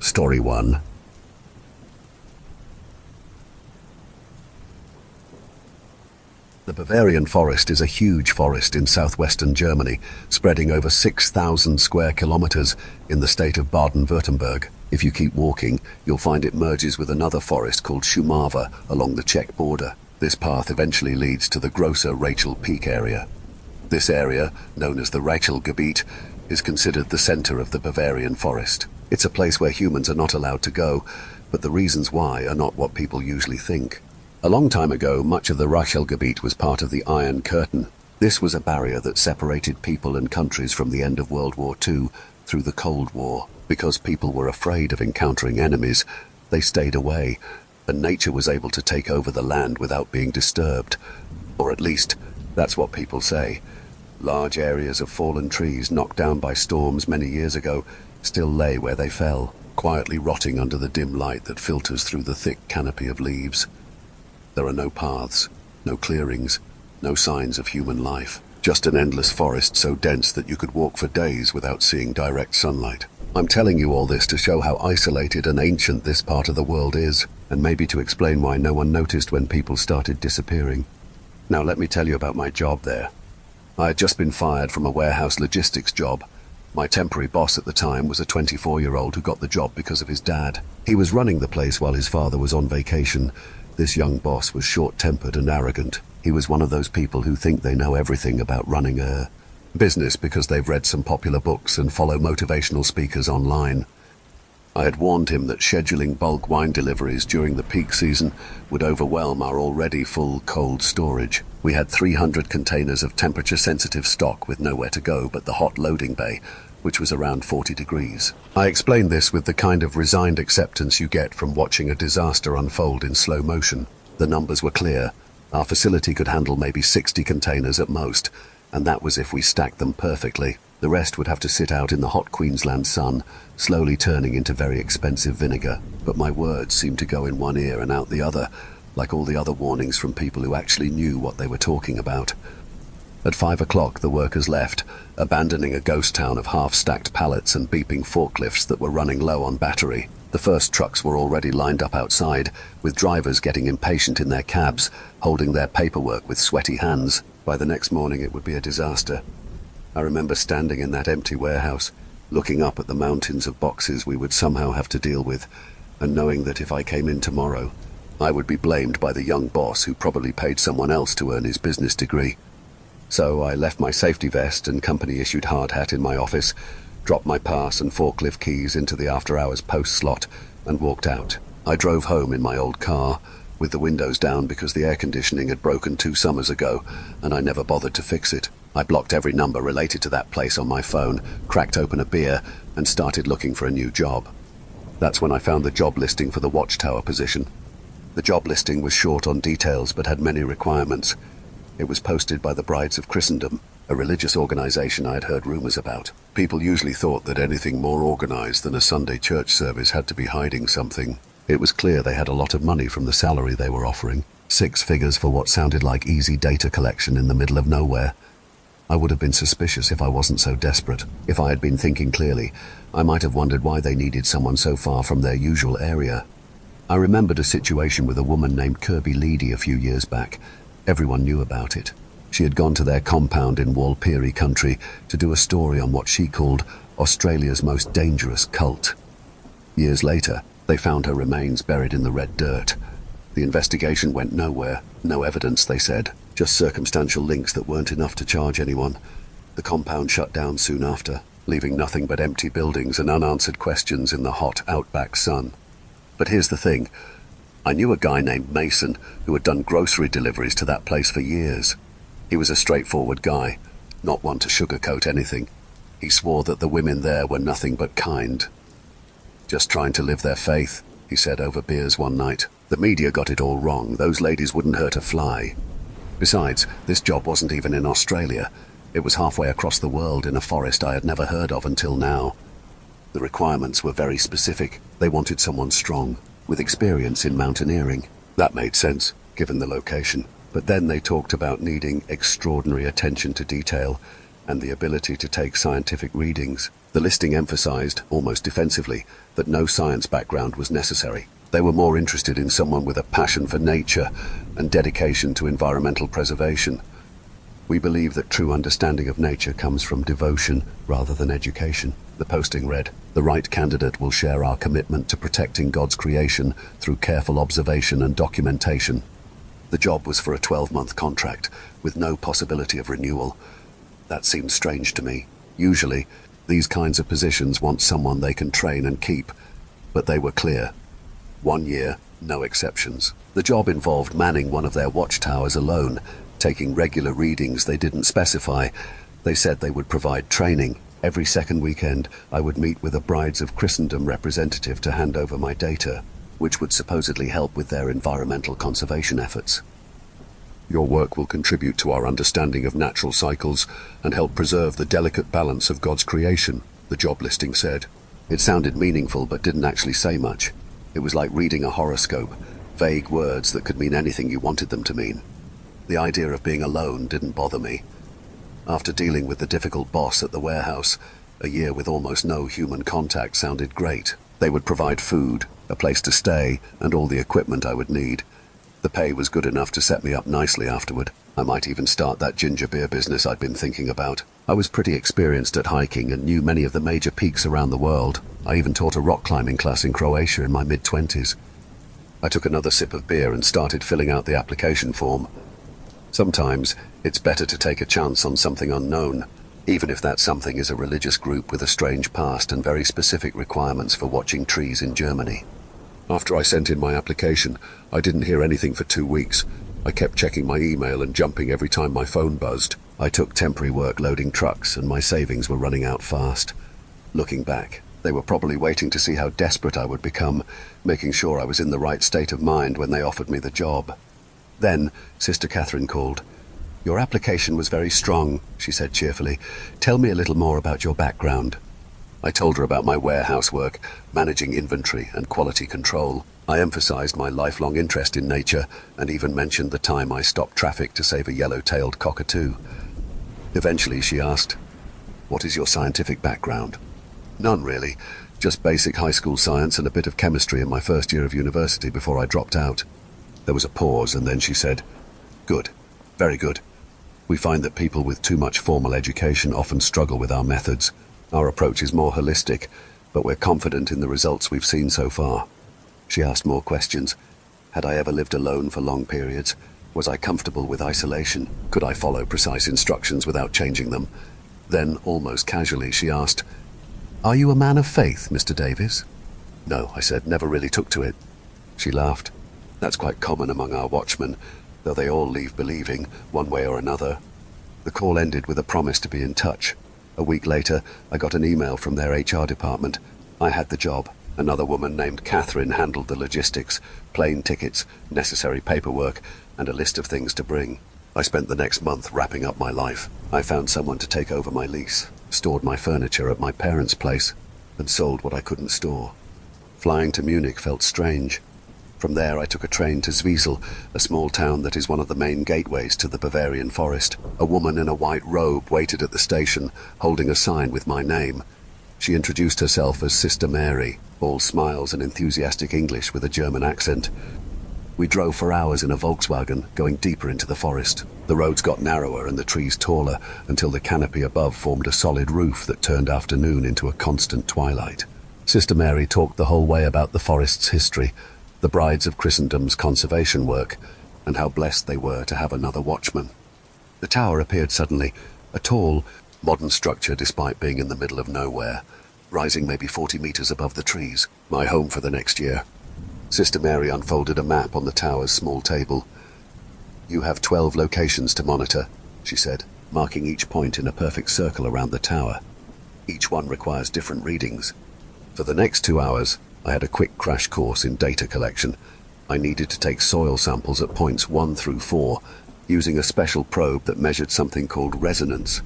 Story 1. The Bavarian forest is a huge forest in southwestern Germany, spreading over 6,000 square kilometers in the state of Baden-Württemberg. If you keep walking, you'll find it merges with another forest called Schumava along the Czech border. This path eventually leads to the Großer Rachel Peak area. This area, known as the Rachelgebiet, is considered the center of the Bavarian forest. It's a place where humans are not allowed to go, but the reasons why are not what people usually think. A long time ago, much of the Rachelgebiet was part of the Iron Curtain. This was a barrier that separated people and countries from the end of World War II through the Cold War. Because people were afraid of encountering enemies, they stayed away, and nature was able to take over the land without being disturbed. Or at least, that's what people say. Large areas of fallen trees knocked down by storms many years ago still lay where they fell, quietly rotting under the dim light that filters through the thick canopy of leaves. There are no paths, no clearings, no signs of human life. Just an endless forest so dense that you could walk for days without seeing direct sunlight. I'm telling you all this to show how isolated and ancient this part of the world is, and maybe to explain why no one noticed when people started disappearing. Now let me tell you about my job there. I had just been fired from a warehouse logistics job. My temporary boss at the time was a 24-year-old who got the job because of his dad. He was running the place while his father was on vacation. This young boss was short-tempered and arrogant. He was one of those people who think they know everything about running a business because they've read some popular books and follow motivational speakers online. I had warned him that scheduling bulk wine deliveries during the peak season would overwhelm our already full cold storage. We had 300 containers of temperature-sensitive stock with nowhere to go but the hot loading bay, which was around 40 degrees. I explained this with the kind of resigned acceptance you get from watching a disaster unfold in slow motion. The numbers were clear. Our facility could handle maybe 60 containers at most, and that was if we stacked them perfectly. The rest would have to sit out in the hot Queensland sun, slowly turning into very expensive vinegar. But my words seemed to go in one ear and out the other, like all the other warnings from people who actually knew what they were talking about. At 5 o'clock, the workers left, abandoning a ghost town of half-stacked pallets and beeping forklifts that were running low on battery. The first trucks were already lined up outside, with drivers getting impatient in their cabs, holding their paperwork with sweaty hands. By the next morning, it would be a disaster. I remember standing in that empty warehouse, looking up at the mountains of boxes we would somehow have to deal with, and knowing that if I came in tomorrow, I would be blamed by the young boss who probably paid someone else to earn his business degree. So I left my safety vest and company-issued hard hat in my office, dropped my pass and forklift keys into the after-hours post slot, and walked out. I drove home in my old car, with the windows down because the air conditioning had broken 2 summers ago, and I never bothered to fix it. I blocked every number related to that place on my phone, cracked open a beer, and started looking for a new job. That's when I found the job listing for the watchtower position. The job listing was short on details but had many requirements. It was posted by the Brides of Christendom, a religious organization I had heard rumors about. People usually thought that anything more organized than a Sunday church service had to be hiding something. It was clear they had a lot of money from the salary they were offering. 6 figures for what sounded like easy data collection in the middle of nowhere. I would have been suspicious if I wasn't so desperate. If I had been thinking clearly, I might have wondered why they needed someone so far from their usual area. I remembered a situation with a woman named Kirby Leedy a few years back. Everyone knew about it. She had gone to their compound in Walpiri country to do a story on what she called Australia's most dangerous cult. Years later, they found her remains buried in the red dirt. The investigation went nowhere. No evidence, they said. Just circumstantial links that weren't enough to charge anyone. The compound shut down soon after, leaving nothing but empty buildings and unanswered questions in the hot outback sun. But here's the thing. I knew a guy named Mason who had done grocery deliveries to that place for years. He was a straightforward guy, not one to sugarcoat anything. He swore that the women there were nothing but kind. Just trying to live their faith, he said over beers one night. The media got it all wrong. Those ladies wouldn't hurt a fly. Besides, this job wasn't even in Australia. It was halfway across the world in a forest I had never heard of until now. The requirements were very specific. They wanted someone strong, with experience in mountaineering. That made sense, given the location. But then they talked about needing extraordinary attention to detail and the ability to take scientific readings. The listing emphasized, almost defensively, that no science background was necessary. They were more interested in someone with a passion for nature and dedication to environmental preservation. We believe that true understanding of nature comes from devotion rather than education. The posting read, "The right candidate will share our commitment to protecting God's creation through careful observation and documentation." The job was for a 12-month contract, with no possibility of renewal. That seemed strange to me. Usually, these kinds of positions want someone they can train and keep, but they were clear. 1 year, no exceptions. The job involved manning one of their watchtowers alone, taking regular readings they didn't specify. They said they would provide training. Every second weekend, I would meet with a Brides of Christendom representative to hand over my data, which would supposedly help with their environmental conservation efforts. "Your work will contribute to our understanding of natural cycles and help preserve the delicate balance of God's creation," the job listing said. It sounded meaningful but didn't actually say much. It was like reading a horoscope, vague words that could mean anything you wanted them to mean. The idea of being alone didn't bother me. After dealing with the difficult boss at the warehouse, a year with almost no human contact sounded great. They would provide food, a place to stay, and all the equipment I would need. The pay was good enough to set me up nicely afterward. I might even start that ginger beer business I'd been thinking about. I was pretty experienced at hiking and knew many of the major peaks around the world. I even taught a rock climbing class in Croatia in my mid-20s. I took another sip of beer and started filling out the application form. Sometimes it's better to take a chance on something unknown, even if that something is a religious group with a strange past and very specific requirements for watching trees in Germany. After I sent in my application, I didn't hear anything for 2 weeks. I kept checking my email and jumping every time my phone buzzed. I took temporary work loading trucks, and my savings were running out fast. Looking back, they were probably waiting to see how desperate I would become, making sure I was in the right state of mind when they offered me the job. Then, Sister Catherine called. "Your application was very strong," she said cheerfully. "Tell me a little more about your background." I told her about my warehouse work, managing inventory and quality control. I emphasized my lifelong interest in nature and even mentioned the time I stopped traffic to save a yellow-tailed cockatoo. Eventually she asked, "What is your scientific background?" "None really, just basic high school science and a bit of chemistry in my first year of university before I dropped out." There was a pause, and then she said, "Good, very good. We find that people with too much formal education often struggle with our methods. Our approach is more holistic, but we're confident in the results we've seen so far." She asked more questions. Had I ever lived alone for long periods? Was I comfortable with isolation? Could I follow precise instructions without changing them? Then, almost casually, she asked, "Are you a man of faith, Mr. Davies?" "No," I said, "never really took to it." She laughed. "That's quite common among our watchmen, though they all leave believing, one way or another." The call ended with a promise to be in touch. A week later, I got an email from their HR department. I had the job. Another woman named Catherine handled the logistics, plane tickets, necessary paperwork, and a list of things to bring. I spent the next month wrapping up my life. I found someone to take over my lease, stored my furniture at my parents' place, and sold what I couldn't store. Flying to Munich felt strange. From there I took a train to Zwiesel, a small town that is one of the main gateways to the Bavarian forest. A woman in a white robe waited at the station, holding a sign with my name. She introduced herself as Sister Mary, all smiles and enthusiastic English with a German accent. We drove for hours in a Volkswagen, going deeper into the forest. The roads got narrower and the trees taller, until the canopy above formed a solid roof that turned afternoon into a constant twilight. Sister Mary talked the whole way about the forest's history, the Brides of Christendom's conservation work, and how blessed they were to have another watchman. The tower appeared suddenly, a tall, modern structure despite being in the middle of nowhere, rising maybe 40 meters above the trees, my home for the next year. Sister Mary unfolded a map on the tower's small table. "You have 12 locations to monitor," she said, marking each point in a perfect circle around the tower. Each one requires different readings. For the next 2 hours, I had a quick crash course in data collection. I needed to take soil samples at points 1 through 4, using a special probe that measured something called resonance.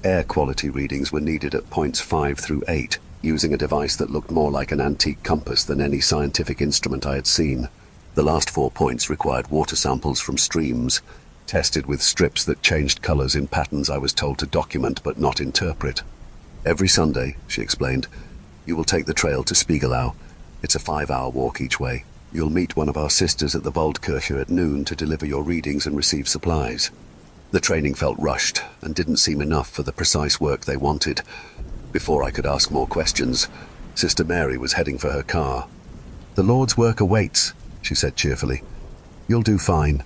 Air quality readings were needed at points 5 through 8, using a device that looked more like an antique compass than any scientific instrument I had seen. The last 4 points required water samples from streams, tested with strips that changed colors in patterns I was told to document but not interpret. Every Sunday, she explained, you will take the trail to Spiegelau. It's a 5-hour walk each way. You'll meet one of our sisters at the Waldkirche at noon to deliver your readings and receive supplies. The training felt rushed and didn't seem enough for the precise work they wanted. Before I could ask more questions, Sister Mary was heading for her car. "The Lord's work awaits," she said cheerfully. "You'll do fine."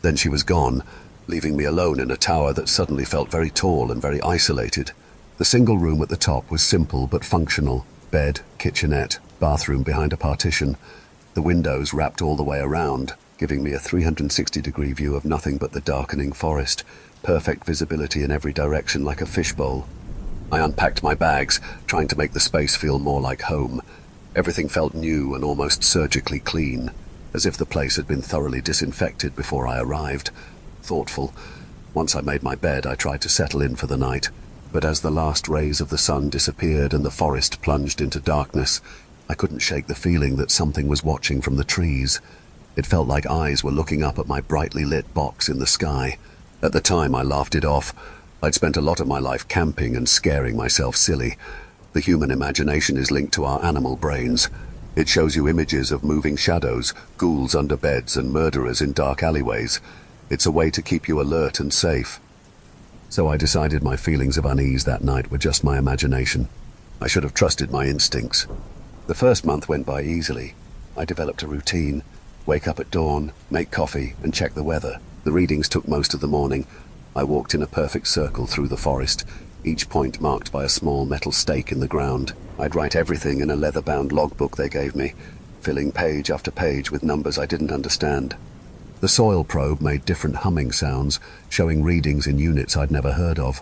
Then she was gone, leaving me alone in a tower that suddenly felt very tall and very isolated. The single room at the top was simple but functional. Bed, kitchenette, bathroom behind a partition. The windows wrapped all the way around, giving me a 360-degree view of nothing but the darkening forest. Perfect visibility in every direction like a fishbowl. I unpacked my bags, trying to make the space feel more like home. Everything felt new and almost surgically clean, as if the place had been thoroughly disinfected before I arrived. Thoughtful. Once I made my bed, I tried to settle in for the night. But as the last rays of the sun disappeared and the forest plunged into darkness, I couldn't shake the feeling that something was watching from the trees. It felt like eyes were looking up at my brightly lit box in the sky. At the time, I laughed it off. I'd spent a lot of my life camping and scaring myself silly. The human imagination is linked to our animal brains. It shows you images of moving shadows, ghouls under beds, and murderers in dark alleyways. It's a way to keep you alert and safe. So I decided my feelings of unease that night were just my imagination. I should have trusted my instincts. The first month went by easily. I developed a routine. Wake up at dawn, make coffee, and check the weather. The readings took most of the morning. I walked in a perfect circle through the forest, each point marked by a small metal stake in the ground. I'd write everything in a leather-bound logbook they gave me, filling page after page with numbers I didn't understand. The soil probe made different humming sounds, showing readings in units I'd never heard of.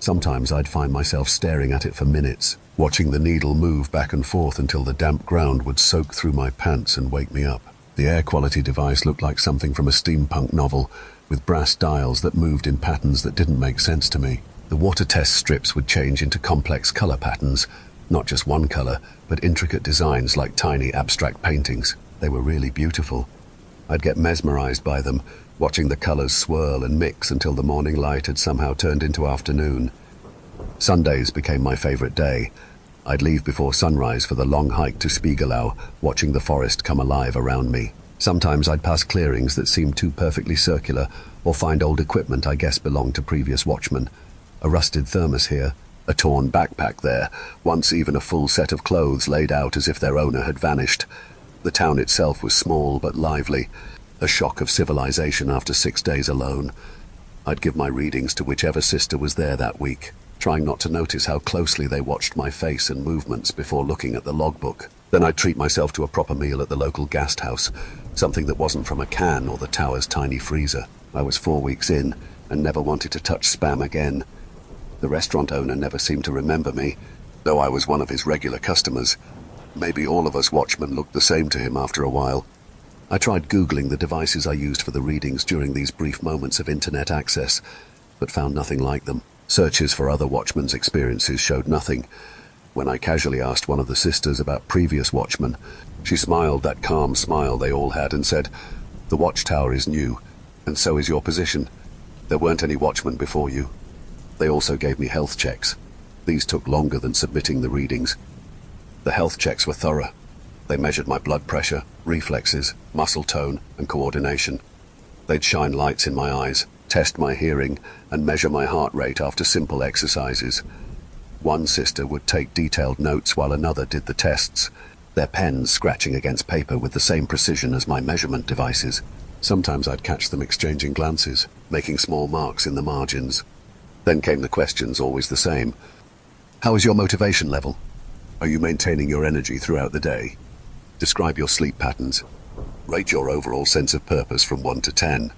Sometimes I'd find myself staring at it for minutes, watching the needle move back and forth until the damp ground would soak through my pants and wake me up. The air quality device looked like something from a steampunk novel, with brass dials that moved in patterns that didn't make sense to me. The water test strips would change into complex color patterns, not just one color, but intricate designs like tiny abstract paintings. They were really beautiful. I'd get mesmerized by them, watching the colors swirl and mix until the morning light had somehow turned into afternoon. Sundays became my favorite day. I'd leave before sunrise for the long hike to Spiegelau, watching the forest come alive around me. Sometimes I'd pass clearings that seemed too perfectly circular, or find old equipment I guessed belonged to previous watchmen. A rusted thermos here, a torn backpack there, once even a full set of clothes laid out as if their owner had vanished. The town itself was small but lively, a shock of civilization after 6 days alone. I'd give my readings to whichever sister was there that week, trying not to notice how closely they watched my face and movements before looking at the logbook. Then I'd treat myself to a proper meal at the local guest house, something that wasn't from a can or the tower's tiny freezer. I was 4 weeks in and never wanted to touch Spam again. The restaurant owner never seemed to remember me, though I was one of his regular customers. Maybe all of us watchmen looked the same to him after a while. I tried Googling the devices I used for the readings during these brief moments of internet access, but found nothing like them. Searches for other watchmen's experiences showed nothing. When I casually asked one of the sisters about previous watchmen, she smiled that calm smile they all had and said, "The watchtower is new, and so is your position. There weren't any watchmen before you." They also gave me health checks. These took longer than submitting the readings. The health checks were thorough. They measured my blood pressure, reflexes, muscle tone, and coordination. They'd shine lights in my eyes, test my hearing, and measure my heart rate after simple exercises. One sister would take detailed notes while another did the tests, their pens scratching against paper with the same precision as my measurement devices. Sometimes I'd catch them exchanging glances, making small marks in the margins. Then came the questions, always the same. How is your motivation level? Are you maintaining your energy throughout the day? Describe your sleep patterns. Rate your overall sense of purpose from 1 to 10.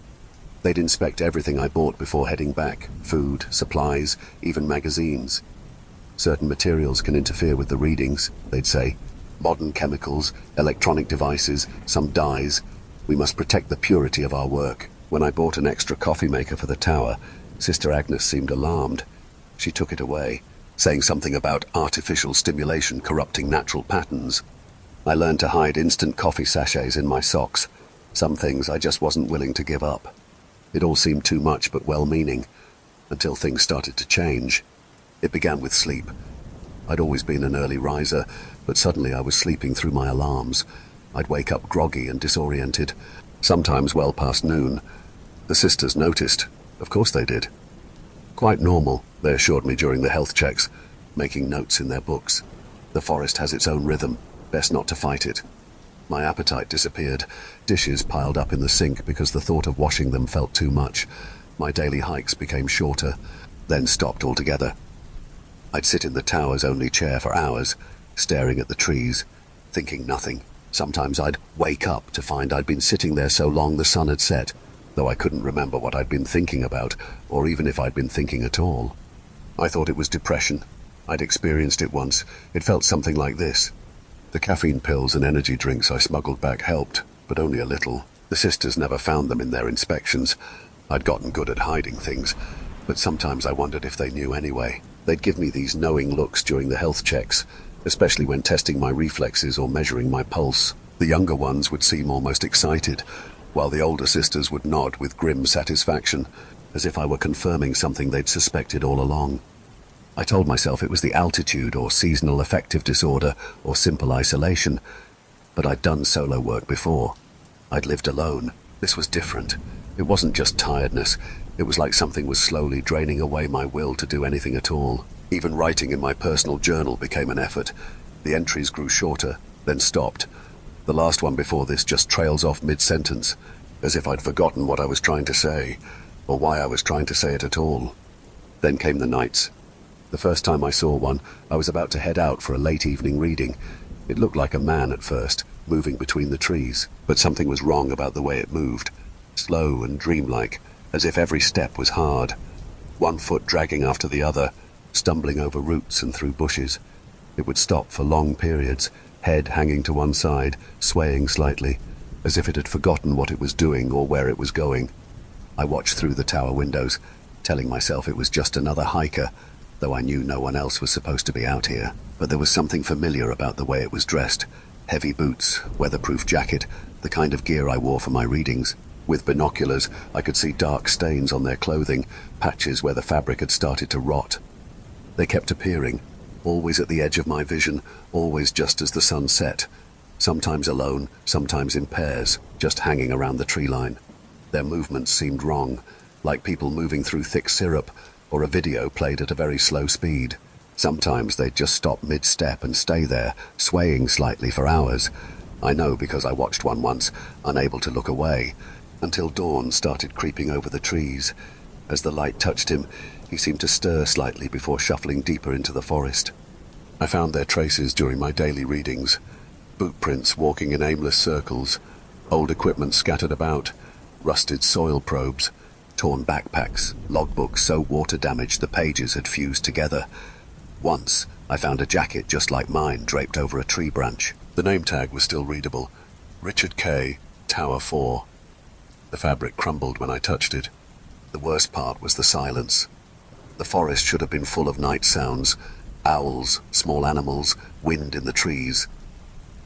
They'd inspect everything I bought before heading back, food, supplies, even magazines. Certain materials can interfere with the readings, they'd say. Modern chemicals, electronic devices, some dyes. We must protect the purity of our work. When I bought an extra coffee maker for the tower, Sister Agnes seemed alarmed. She took it away, saying something about artificial stimulation corrupting natural patterns. I learned to hide instant coffee sachets in my socks, some things I just wasn't willing to give up. It all seemed too much but well-meaning, until things started to change. It began with sleep. I'd always been an early riser, but suddenly I was sleeping through my alarms. I'd wake up groggy and disoriented, sometimes well past noon. The sisters noticed. Of course they did. Quite normal, they assured me during the health checks, making notes in their books. The forest has its own rhythm, best not to fight it. My appetite disappeared. Dishes piled up in the sink because the thought of washing them felt too much. My daily hikes became shorter, then stopped altogether. I'd sit in the tower's only chair for hours, staring at the trees, thinking nothing. Sometimes I'd wake up to find I'd been sitting there so long the sun had set, though I couldn't remember what I'd been thinking about, or even if I'd been thinking at all. I thought it was depression. I'd experienced it once. It felt something like this. The caffeine pills and energy drinks I smuggled back helped, but only a little. The sisters never found them in their inspections. I'd gotten good at hiding things, but sometimes I wondered if they knew anyway. They'd give me these knowing looks during the health checks, especially when testing my reflexes or measuring my pulse. The younger ones would seem almost excited, while the older sisters would nod with grim satisfaction, as if I were confirming something they'd suspected all along. I told myself it was the altitude or seasonal affective disorder or simple isolation, but I'd done solo work before. I'd lived alone. This was different. It wasn't just tiredness. It was like something was slowly draining away my will to do anything at all. Even writing in my personal journal became an effort. The entries grew shorter, then stopped. The last one before this just trails off mid-sentence, as if I'd forgotten what I was trying to say, or why I was trying to say it at all. Then came the nights. The first time I saw one, I was about to head out for a late evening reading. It looked like a man at first, moving between the trees, but something was wrong about the way it moved. Slow and dreamlike, as if every step was hard. One foot dragging after the other, stumbling over roots and through bushes. It would stop for long periods, head hanging to one side, swaying slightly, as if it had forgotten what it was doing or where it was going. I watched through the tower windows, telling myself it was just another hiker, though I knew no one else was supposed to be out here. But there was something familiar about the way it was dressed. Heavy boots, weatherproof jacket, the kind of gear I wore for my readings. With binoculars, I could see dark stains on their clothing, patches where the fabric had started to rot. They kept appearing, always at the edge of my vision, always just as the sun set. Sometimes alone, sometimes in pairs, just hanging around the tree line. Their movements seemed wrong, like people moving through thick syrup, or a video played at a very slow speed. Sometimes they'd just stop mid-step and stay there, swaying slightly for hours. I know because I watched one once, unable to look away, until dawn started creeping over the trees. As the light touched him, he seemed to stir slightly before shuffling deeper into the forest. I found their traces during my daily readings. Boot prints walking in aimless circles, old equipment scattered about, rusted soil probes, torn backpacks, logbooks so water-damaged the pages had fused together. Once, I found a jacket just like mine draped over a tree branch. The name tag was still readable. Richard K., Tower 4. The fabric crumbled when I touched it. The worst part was the silence. The forest should have been full of night sounds, owls, small animals, wind in the trees.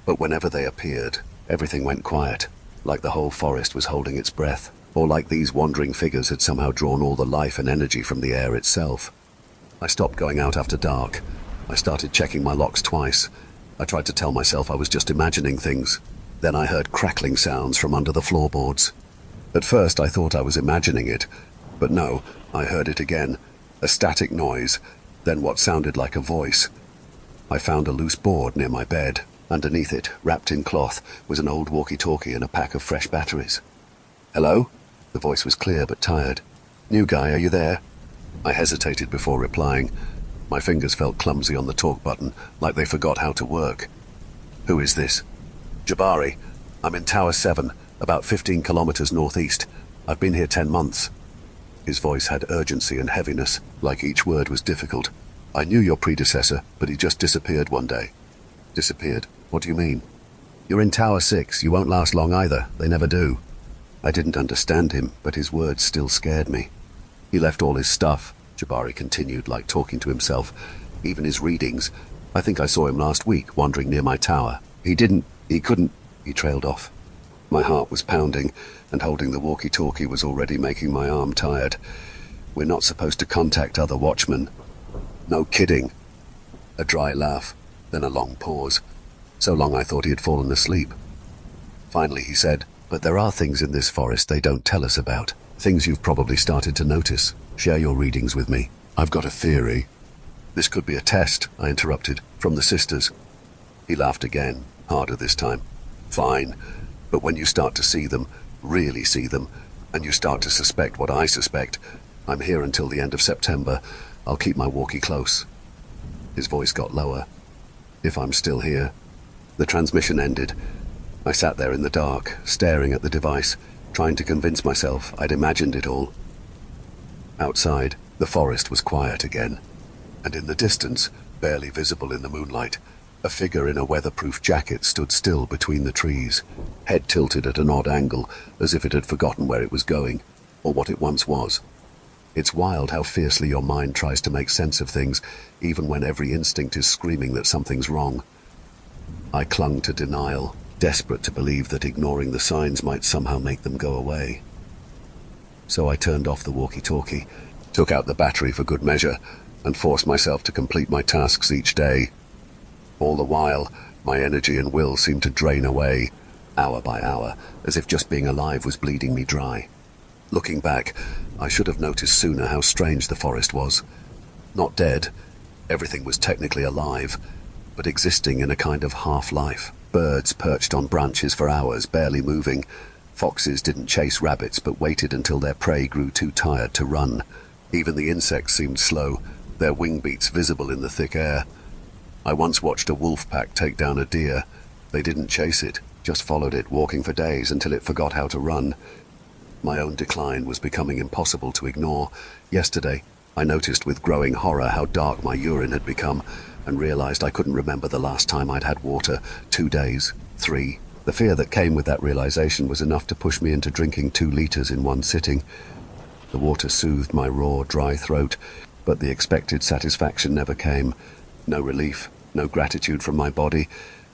But whenever they appeared, everything went quiet, like the whole forest was holding its breath, or like these wandering figures had somehow drawn all the life and energy from the air itself. I stopped going out after dark. I started checking my locks twice. I tried to tell myself I was just imagining things. Then I heard crackling sounds from under the floorboards. At first I thought I was imagining it, but no, I heard it again. A static noise, then what sounded like a voice. I found a loose board near my bed. Underneath it, wrapped in cloth, was an old walkie-talkie and a pack of fresh batteries. "Hello?" The voice was clear but tired. "New guy, are you there?" I hesitated before replying. My fingers felt clumsy on the talk button, like they forgot how to work. "Who is this?" "Jabari. I'm in Tower 7, about 15 kilometers northeast. I've been here 10 months. His voice had urgency and heaviness, like each word was difficult. "I knew your predecessor, but he just disappeared one day." "Disappeared? What do you mean?" "You're in Tower 6. You won't last long either. They never do." I didn't understand him, but his words still scared me. "He left all his stuff," Jabari continued, like talking to himself. "Even his readings. I think I saw him last week, wandering near my tower. He couldn't," he trailed off. My heart was pounding, and holding the walkie-talkie was already making my arm tired. We're not supposed to contact other watchmen. No kidding. A dry laugh, then a long pause. So long I thought he had fallen asleep. Finally he said, "But there are things in this forest they don't tell us about. Things you've probably started to notice. Share your readings with me. I've got a theory." "This could be a test," I interrupted, "from the sisters." He laughed again, harder this time. "Fine. But when you start to see them, really see them, and you start to suspect what I suspect, I'm here until the end of September. I'll keep my walkie close." His voice got lower. "If I'm still here." The transmission ended. I sat there in the dark, staring at the device, trying to convince myself I'd imagined it all. Outside, the forest was quiet again, and in the distance, barely visible in the moonlight, a figure in a weatherproof jacket stood still between the trees, head tilted at an odd angle, as if it had forgotten where it was going, or what it once was. It's wild how fiercely your mind tries to make sense of things, even when every instinct is screaming that something's wrong. I clung to denial, desperate to believe that ignoring the signs might somehow make them go away. So I turned off the walkie-talkie, took out the battery for good measure, and forced myself to complete my tasks each day. All the while, my energy and will seemed to drain away, hour by hour, as if just being alive was bleeding me dry. Looking back, I should have noticed sooner how strange the forest was. Not dead, everything was technically alive, but existing in a kind of half-life. Birds perched on branches for hours, barely moving. Foxes didn't chase rabbits, but waited until their prey grew too tired to run. Even the insects seemed slow, their wing beats visible in the thick air. I once watched a wolf pack take down a deer. They didn't chase it, just followed it, walking for days until it forgot how to run. My own decline was becoming impossible to ignore. Yesterday, I noticed with growing horror how dark my urine had become, and realized I couldn't remember the last time I'd had water. 2 days, 3. The fear that came with that realization was enough to push me into drinking 2 liters in one sitting. The water soothed my raw, dry throat, but the expected satisfaction never came. No relief, no gratitude from my body,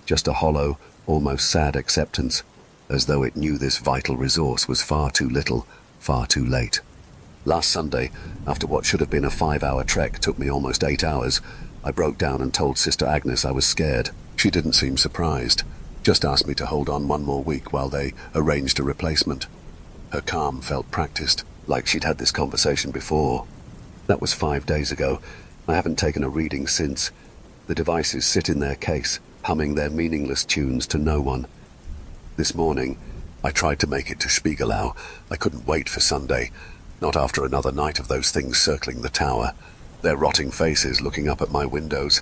just a hollow, almost sad acceptance, as though it knew this vital resource was far too little, far too late. Last Sunday, after what should have been a 5-hour trek took me almost 8 hours, I broke down and told Sister Agnes I was scared. She didn't seem surprised, just asked me to hold on 1 more week while they arranged a replacement. Her calm felt practiced, like she'd had this conversation before. That was 5 days ago. I haven't taken a reading since. The devices sit in their case, humming their meaningless tunes to no one. This morning, I tried to make it to Spiegelau. I couldn't wait for Sunday, not after another night of those things circling the tower, their rotting faces looking up at my windows,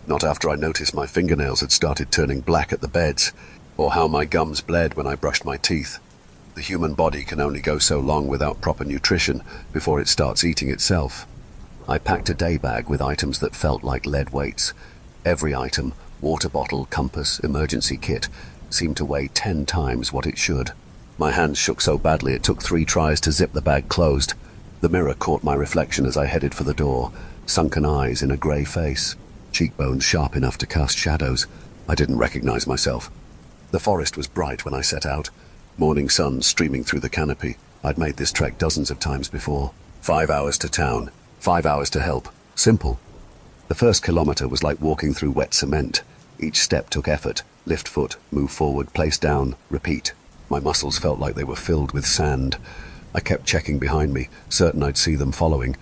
not after I noticed my fingernails had started turning black at the beds, or how my gums bled when I brushed my teeth. The human body can only go so long without proper nutrition before it starts eating itself. I packed a day bag with items that felt like lead weights. Every item, water bottle, compass, emergency kit, seemed to weigh 10 times what it should. My hands shook so badly it took 3 tries to zip the bag closed. The mirror caught my reflection as I headed for the door, sunken eyes in a grey face, cheekbones sharp enough to cast shadows. I didn't recognize myself. The forest was bright when I set out, morning sun streaming through the canopy. I'd made this trek dozens of times before. 5 hours to town, 5 hours to help. Simple. The first kilometer was like walking through wet cement. Each step took effort. Lift foot, move forward, place down, repeat. My muscles felt like they were filled with sand. I kept checking behind me, certain I'd see them following,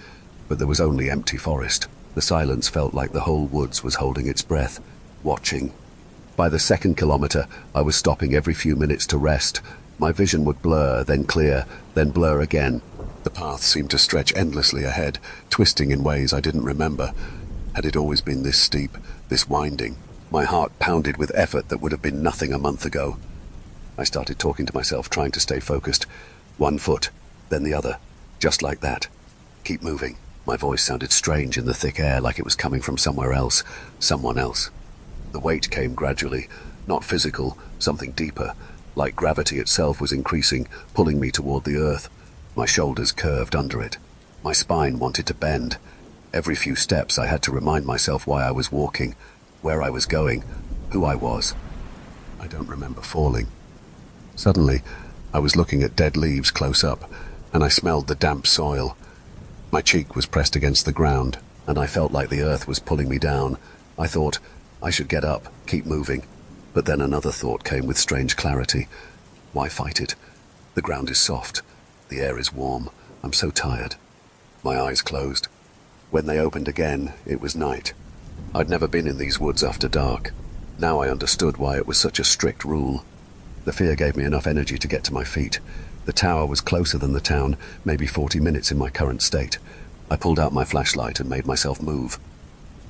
but there was only empty forest. The silence felt like the whole woods was holding its breath, watching. By the second kilometer, I was stopping every few minutes to rest. My vision would blur, then clear, then blur again. The path seemed to stretch endlessly ahead, twisting in ways I didn't remember. Had it always been this steep, this winding? My heart pounded with effort that would have been nothing a month ago. I started talking to myself, trying to stay focused. 1 foot, then the other, just like that. Keep moving. My voice sounded strange in the thick air, like it was coming from somewhere else, someone else. The weight came gradually, not physical, something deeper, like gravity itself was increasing, pulling me toward the earth. My shoulders curved under it. My spine wanted to bend. Every few steps I had to remind myself why I was walking, where I was going, who I was. I don't remember falling. Suddenly, I was looking at dead leaves close up, and I smelled the damp soil. My cheek was pressed against the ground, and I felt like the earth was pulling me down. I thought, I should get up, keep moving. But then another thought came with strange clarity. Why fight it? The ground is soft. The air is warm. I'm so tired. My eyes closed. When they opened again, it was night. I'd never been in these woods after dark. Now I understood why it was such a strict rule. The fear gave me enough energy to get to my feet. The tower was closer than the town, maybe 40 minutes in my current state. I pulled out my flashlight and made myself move.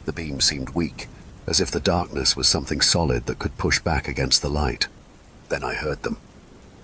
The beam seemed weak, as if the darkness was something solid that could push back against the light. Then I heard them.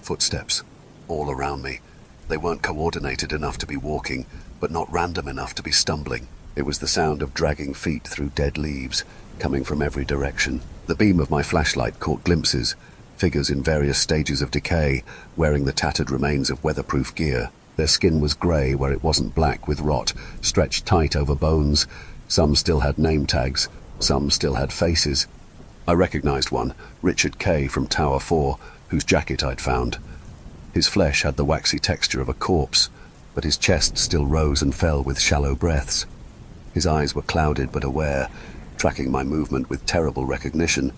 Footsteps, all around me. They weren't coordinated enough to be walking, but not random enough to be stumbling. It was the sound of dragging feet through dead leaves, coming from every direction. The beam of my flashlight caught glimpses, figures in various stages of decay, wearing the tattered remains of weatherproof gear. Their skin was grey where it wasn't black with rot, stretched tight over bones. Some still had name tags, some still had faces. I recognized one, Richard K. from Tower 4, whose jacket I'd found. His flesh had the waxy texture of a corpse, but his chest still rose and fell with shallow breaths. His eyes were clouded but aware, tracking my movement with terrible recognition.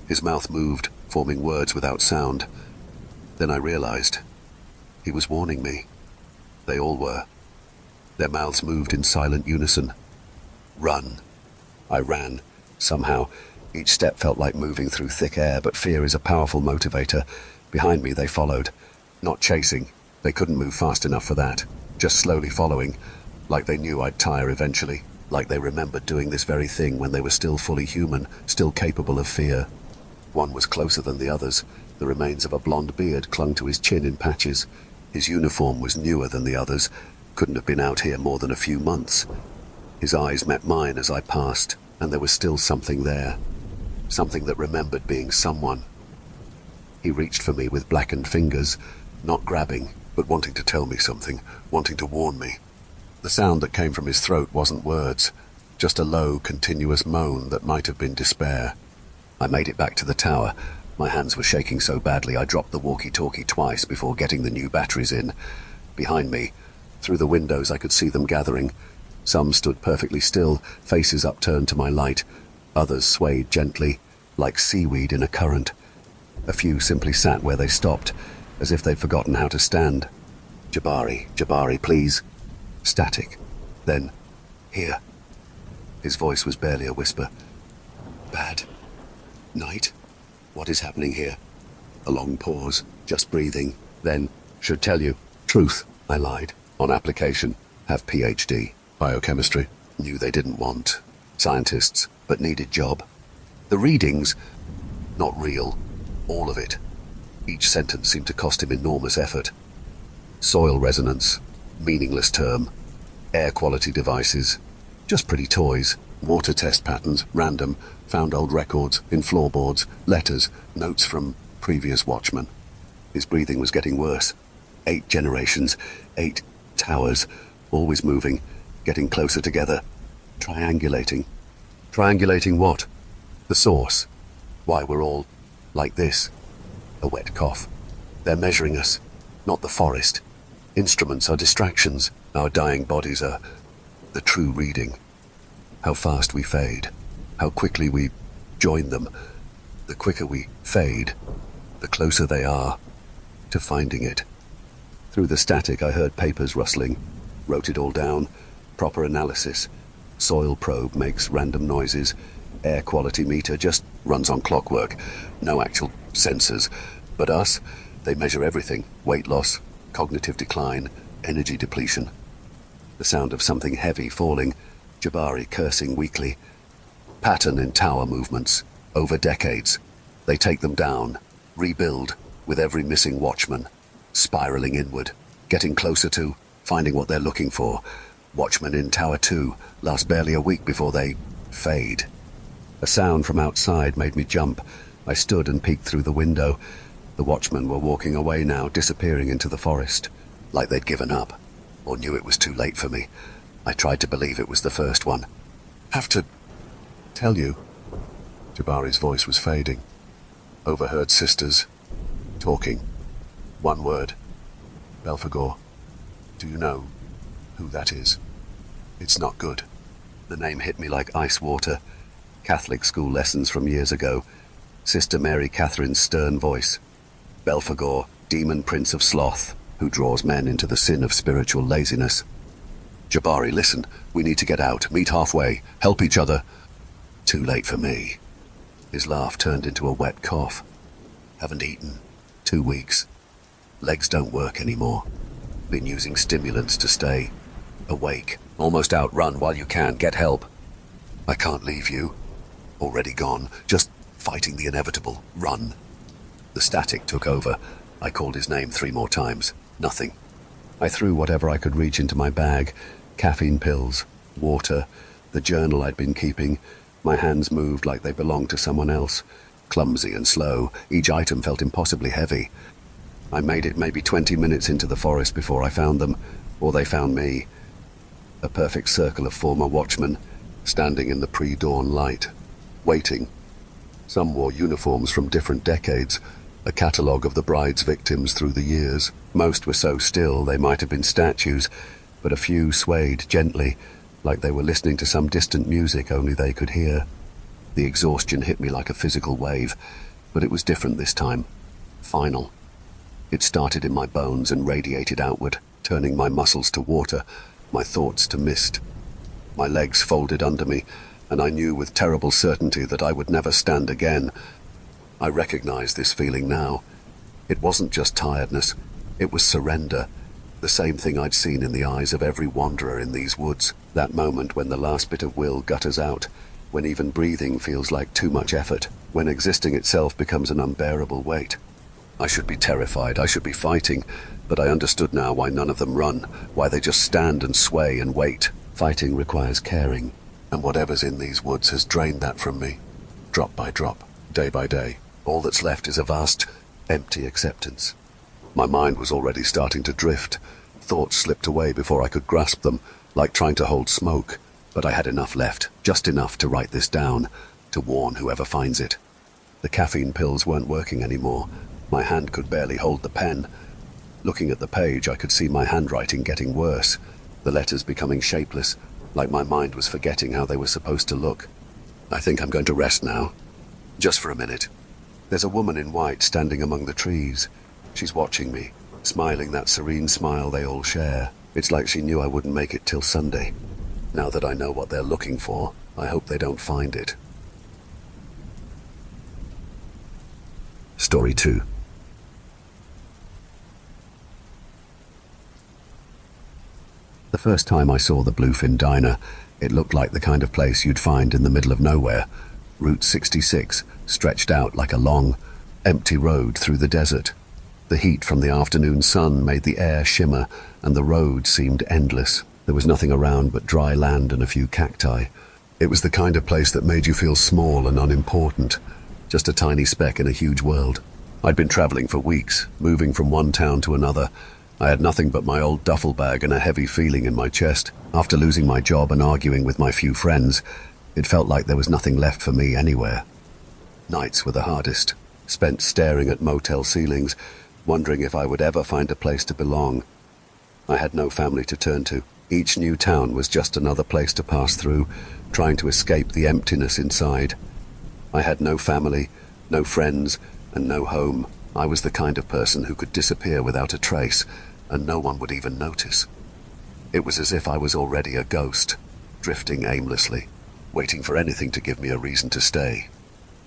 His mouth moved, forming words without sound. Then I realized. He was warning me. They all were. Their mouths moved in silent unison. Run. I ran. Somehow, each step felt like moving through thick air, but fear is a powerful motivator. Behind me they followed. Not chasing. They couldn't move fast enough for that. Just slowly following. Like they knew I'd tire eventually. Like they remembered doing this very thing when they were still fully human, still capable of fear. One was closer than the others. The remains of a blonde beard clung to his chin in patches. His uniform was newer than the others. Couldn't have been out here more than a few months. His eyes met mine as I passed, and there was still something there. Something that remembered being someone. He reached for me with blackened fingers, not grabbing, but wanting to tell me something, wanting to warn me. The sound that came from his throat wasn't words, just a low, continuous moan that might have been despair. I made it back to the tower. My hands were shaking so badly I dropped the walkie-talkie twice before getting the new batteries in. Behind me, through the windows, I could see them gathering. Some stood perfectly still, faces upturned to my light. Others swayed gently, like seaweed in a current. A few simply sat where they stopped, as if they'd forgotten how to stand. Jabari, please. Static. Then, here. His voice was barely a whisper. Bad night? What is happening here? A long pause, just breathing. Then, should tell you. Truth, I lied. On application. Have PhD. Biochemistry. Knew they didn't want. Scientists, but needed job. The readings, not real. All of it. Each sentence seemed to cost him enormous effort. Soil resonance. Meaningless term. Air quality devices. Just pretty toys. Water test patterns, random. Found old records, in floorboards, letters, notes from previous watchmen. His breathing was getting worse. 8 generations, 8 towers, always moving, getting closer together. Triangulating. Triangulating what? The source. Why we're all like this. A wet cough. They're measuring us, not the forest. Instruments are distractions. Our dying bodies are the true reading. How fast we fade. How quickly we join them. The quicker we fade, the closer they are to finding it. Through the static I heard papers rustling. Wrote it all down. Proper analysis. Soil probe makes random noises. Air quality meter just runs on clockwork. No actual sensors. But us, they measure everything. Weight loss, cognitive decline, energy depletion. The sound of something heavy falling. Jabari cursing weakly. Pattern in tower movements. Over decades. They take them down. Rebuild. With every missing watchman. Spiraling inward. Getting closer to. Finding what they're looking for. Watchmen in Tower 2. Last barely a week before they fade. A sound from outside made me jump. I stood and peeked through the window. The watchmen were walking away now, disappearing into the forest. Like they'd given up. Or knew it was too late for me. I tried to believe it was the first one. Have to tell you. Jabari's voice was fading. Overheard sisters talking. One word. Belphegor. Do you know who that is? It's not good. The name hit me like ice water. Catholic school lessons from years ago. Sister Mary Catherine's stern voice. Belphegor, demon prince of sloth, who draws men into the sin of spiritual laziness. Jabari, listen. We need to get out. Meet halfway. Help each other. Too late for me. His laugh turned into a wet cough. Haven't eaten. 2 weeks. Legs don't work anymore. Been using stimulants to stay awake. Almost outrun while you can. Get help. I can't leave you. Already gone. Just fighting the inevitable. Run. The static took over. I called his name 3 more times. Nothing. I threw whatever I could reach into my bag. Caffeine pills, water, the journal I'd been keeping. My hands moved like they belonged to someone else. Clumsy and slow. Each item felt impossibly heavy. I made it maybe 20 minutes into the forest before I found them, or they found me. A perfect circle of former watchmen, standing in the pre-dawn light, waiting. Some wore uniforms from different decades, a catalogue of the bride's victims through the years. Most were so still they might have been statues, but a few swayed gently, like they were listening to some distant music only they could hear. The exhaustion hit me like a physical wave, but it was different this time. Final. It started in my bones and radiated outward, turning my muscles to water, my thoughts to mist. My legs folded under me, and I knew with terrible certainty that I would never stand again. I recognized this feeling now. It wasn't just tiredness, it was surrender, the same thing I'd seen in the eyes of every wanderer in these woods, that moment when the last bit of will gutters out, when even breathing feels like too much effort, when existing itself becomes an unbearable weight. I should be terrified, I should be fighting, but I understood now why none of them run, why they just stand and sway and wait. Fighting requires caring, and whatever's in these woods has drained that from me. Drop by drop, day by day, all that's left is a vast, empty acceptance. My mind was already starting to drift. Thoughts slipped away before I could grasp them, like trying to hold smoke. But I had enough left, just enough to write this down, to warn whoever finds it. The caffeine pills weren't working anymore. My hand could barely hold the pen. Looking at the page, I could see my handwriting getting worse, the letters becoming shapeless, like my mind was forgetting how they were supposed to look. I think I'm going to rest now. Just for a minute. There's a woman in white standing among the trees. She's watching me, smiling that serene smile they all share. It's like she knew I wouldn't make it till Sunday. Now that I know what they're looking for, I hope they don't find it. Story 2. The first time I saw the Bluefin Diner, it looked like the kind of place you'd find in the middle of nowhere. Route 66 stretched out like a long, empty road through the desert. The heat from the afternoon sun made the air shimmer, and the road seemed endless. There was nothing around but dry land and a few cacti. It was the kind of place that made you feel small and unimportant, just a tiny speck in a huge world. I'd been traveling for weeks, moving from one town to another. I had nothing but my old duffel bag and a heavy feeling in my chest. After losing my job and arguing with my few friends, it felt like there was nothing left for me anywhere. Nights were the hardest, spent staring at motel ceilings, wondering if I would ever find a place to belong. I had no family to turn to. Each new town was just another place to pass through, trying to escape the emptiness inside. I had no family, no friends, and no home. I was the kind of person who could disappear without a trace, and no one would even notice. It was as if I was already a ghost, drifting aimlessly, waiting for anything to give me a reason to stay.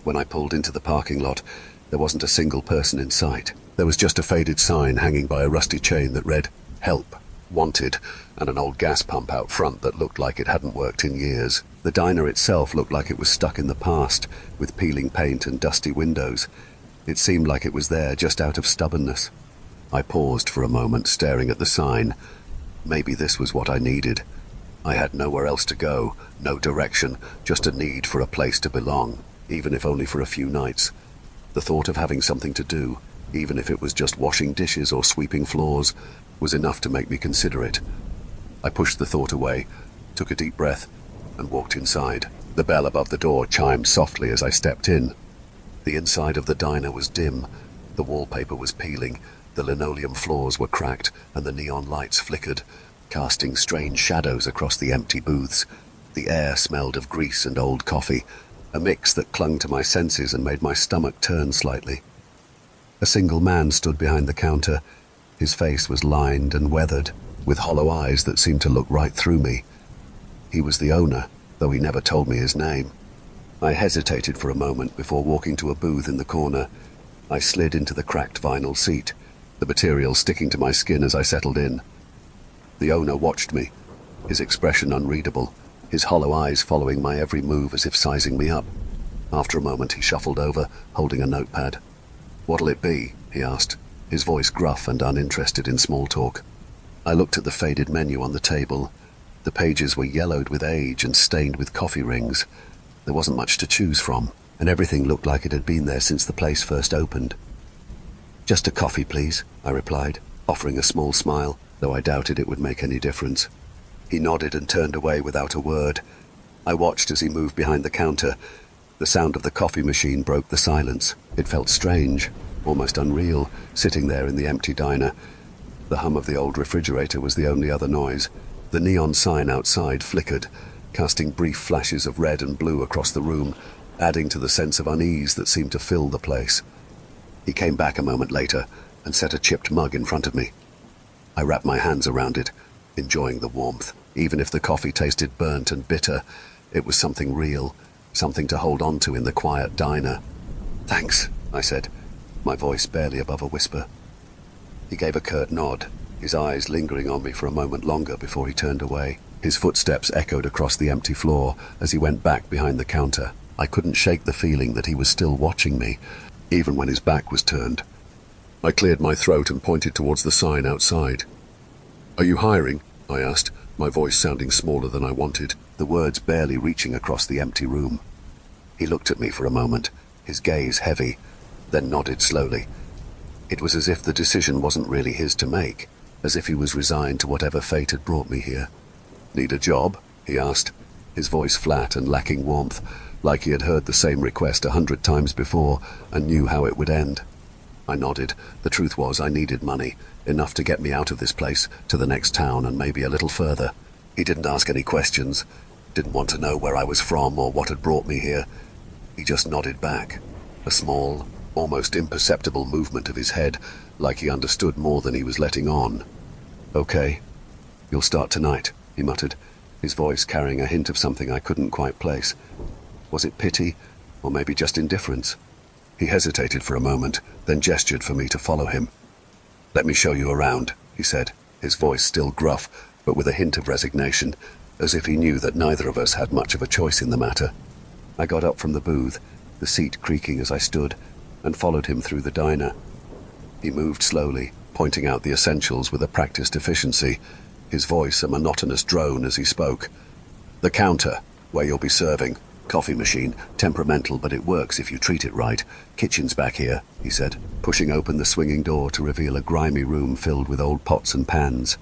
When I pulled into the parking lot, there wasn't a single person in sight. There was just a faded sign hanging by a rusty chain that read, "Help, Wanted," and an old gas pump out front that looked like it hadn't worked in years. The diner itself looked like it was stuck in the past, with peeling paint and dusty windows. It seemed like it was there just out of stubbornness. I paused for a moment, staring at the sign. Maybe this was what I needed. I had nowhere else to go, no direction, just a need for a place to belong, even if only for a few nights. The thought of having something to do, even if it was just washing dishes or sweeping floors, was enough to make me consider it. I pushed the thought away, took a deep breath, and walked inside. The bell above the door chimed softly as I stepped in. The inside of the diner was dim. The wallpaper was peeling, The linoleum floors were cracked and the neon lights flickered, casting strange shadows across the empty booths. The air smelled of grease and old coffee, a mix that clung to my senses and made my stomach turn slightly. A single man stood behind the counter. His face was lined and weathered, with hollow eyes that seemed to look right through me. He was the owner, though he never told me his name. I hesitated for a moment before walking to a booth in the corner. I slid into the cracked vinyl seat, the material sticking to my skin as I settled in. The owner watched me, his expression unreadable, his hollow eyes following my every move as if sizing me up. After a moment, he shuffled over, holding a notepad. "What'll it be?" he asked, his voice gruff and uninterested in small talk. I looked at the faded menu on the table. The pages were yellowed with age and stained with coffee rings. There wasn't much to choose from, and everything looked like it had been there since the place first opened. "Just a coffee, please," I replied, offering a small smile, though I doubted it would make any difference. He nodded and turned away without a word. I watched as he moved behind the counter. The sound of the coffee machine broke the silence. It felt strange, almost unreal, sitting there in the empty diner. The hum of the old refrigerator was the only other noise. The neon sign outside flickered, casting brief flashes of red and blue across the room, adding to the sense of unease that seemed to fill the place. He came back a moment later and set a chipped mug in front of me. I wrapped my hands around it, enjoying the warmth. Even if the coffee tasted burnt and bitter, it was something real, something to hold on to in the quiet diner. "Thanks," I said, my voice barely above a whisper. He gave a curt nod, his eyes lingering on me for a moment longer before he turned away. His footsteps echoed across the empty floor as he went back behind the counter. I couldn't shake the feeling that he was still watching me, even when his back was turned. I cleared my throat and pointed towards the sign outside. "Are you hiring?" I asked, my voice sounding smaller than I wanted, the words barely reaching across the empty room. He looked at me for a moment, his gaze heavy, then nodded slowly. It was as if the decision wasn't really his to make, as if he was resigned to whatever fate had brought me here. "Need a job?" he asked, his voice flat and lacking warmth, like he had heard the same request 100 times before and knew how it would end. I nodded. The truth was I needed money, enough to get me out of this place, to the next town and maybe a little further. He didn't ask any questions, didn't want to know where I was from or what had brought me here. He just nodded back, a small, almost imperceptible movement of his head, like he understood more than he was letting on. "Okay, you'll start tonight," he muttered, his voice carrying a hint of something I couldn't quite place. Was it pity, or maybe just indifference? He hesitated for a moment, then gestured for me to follow him. "Let me show you around," he said, his voice still gruff, but with a hint of resignation, as if he knew that neither of us had much of a choice in the matter. I got up from the booth, the seat creaking as I stood, and followed him through the diner. He moved slowly, pointing out the essentials with a practiced efficiency, his voice a monotonous drone as he spoke. "The counter, where you'll be serving. Coffee machine, temperamental, but it works if you treat it right. Kitchen's back here," he said, pushing open the swinging door to reveal a grimy room filled with old pots and pans.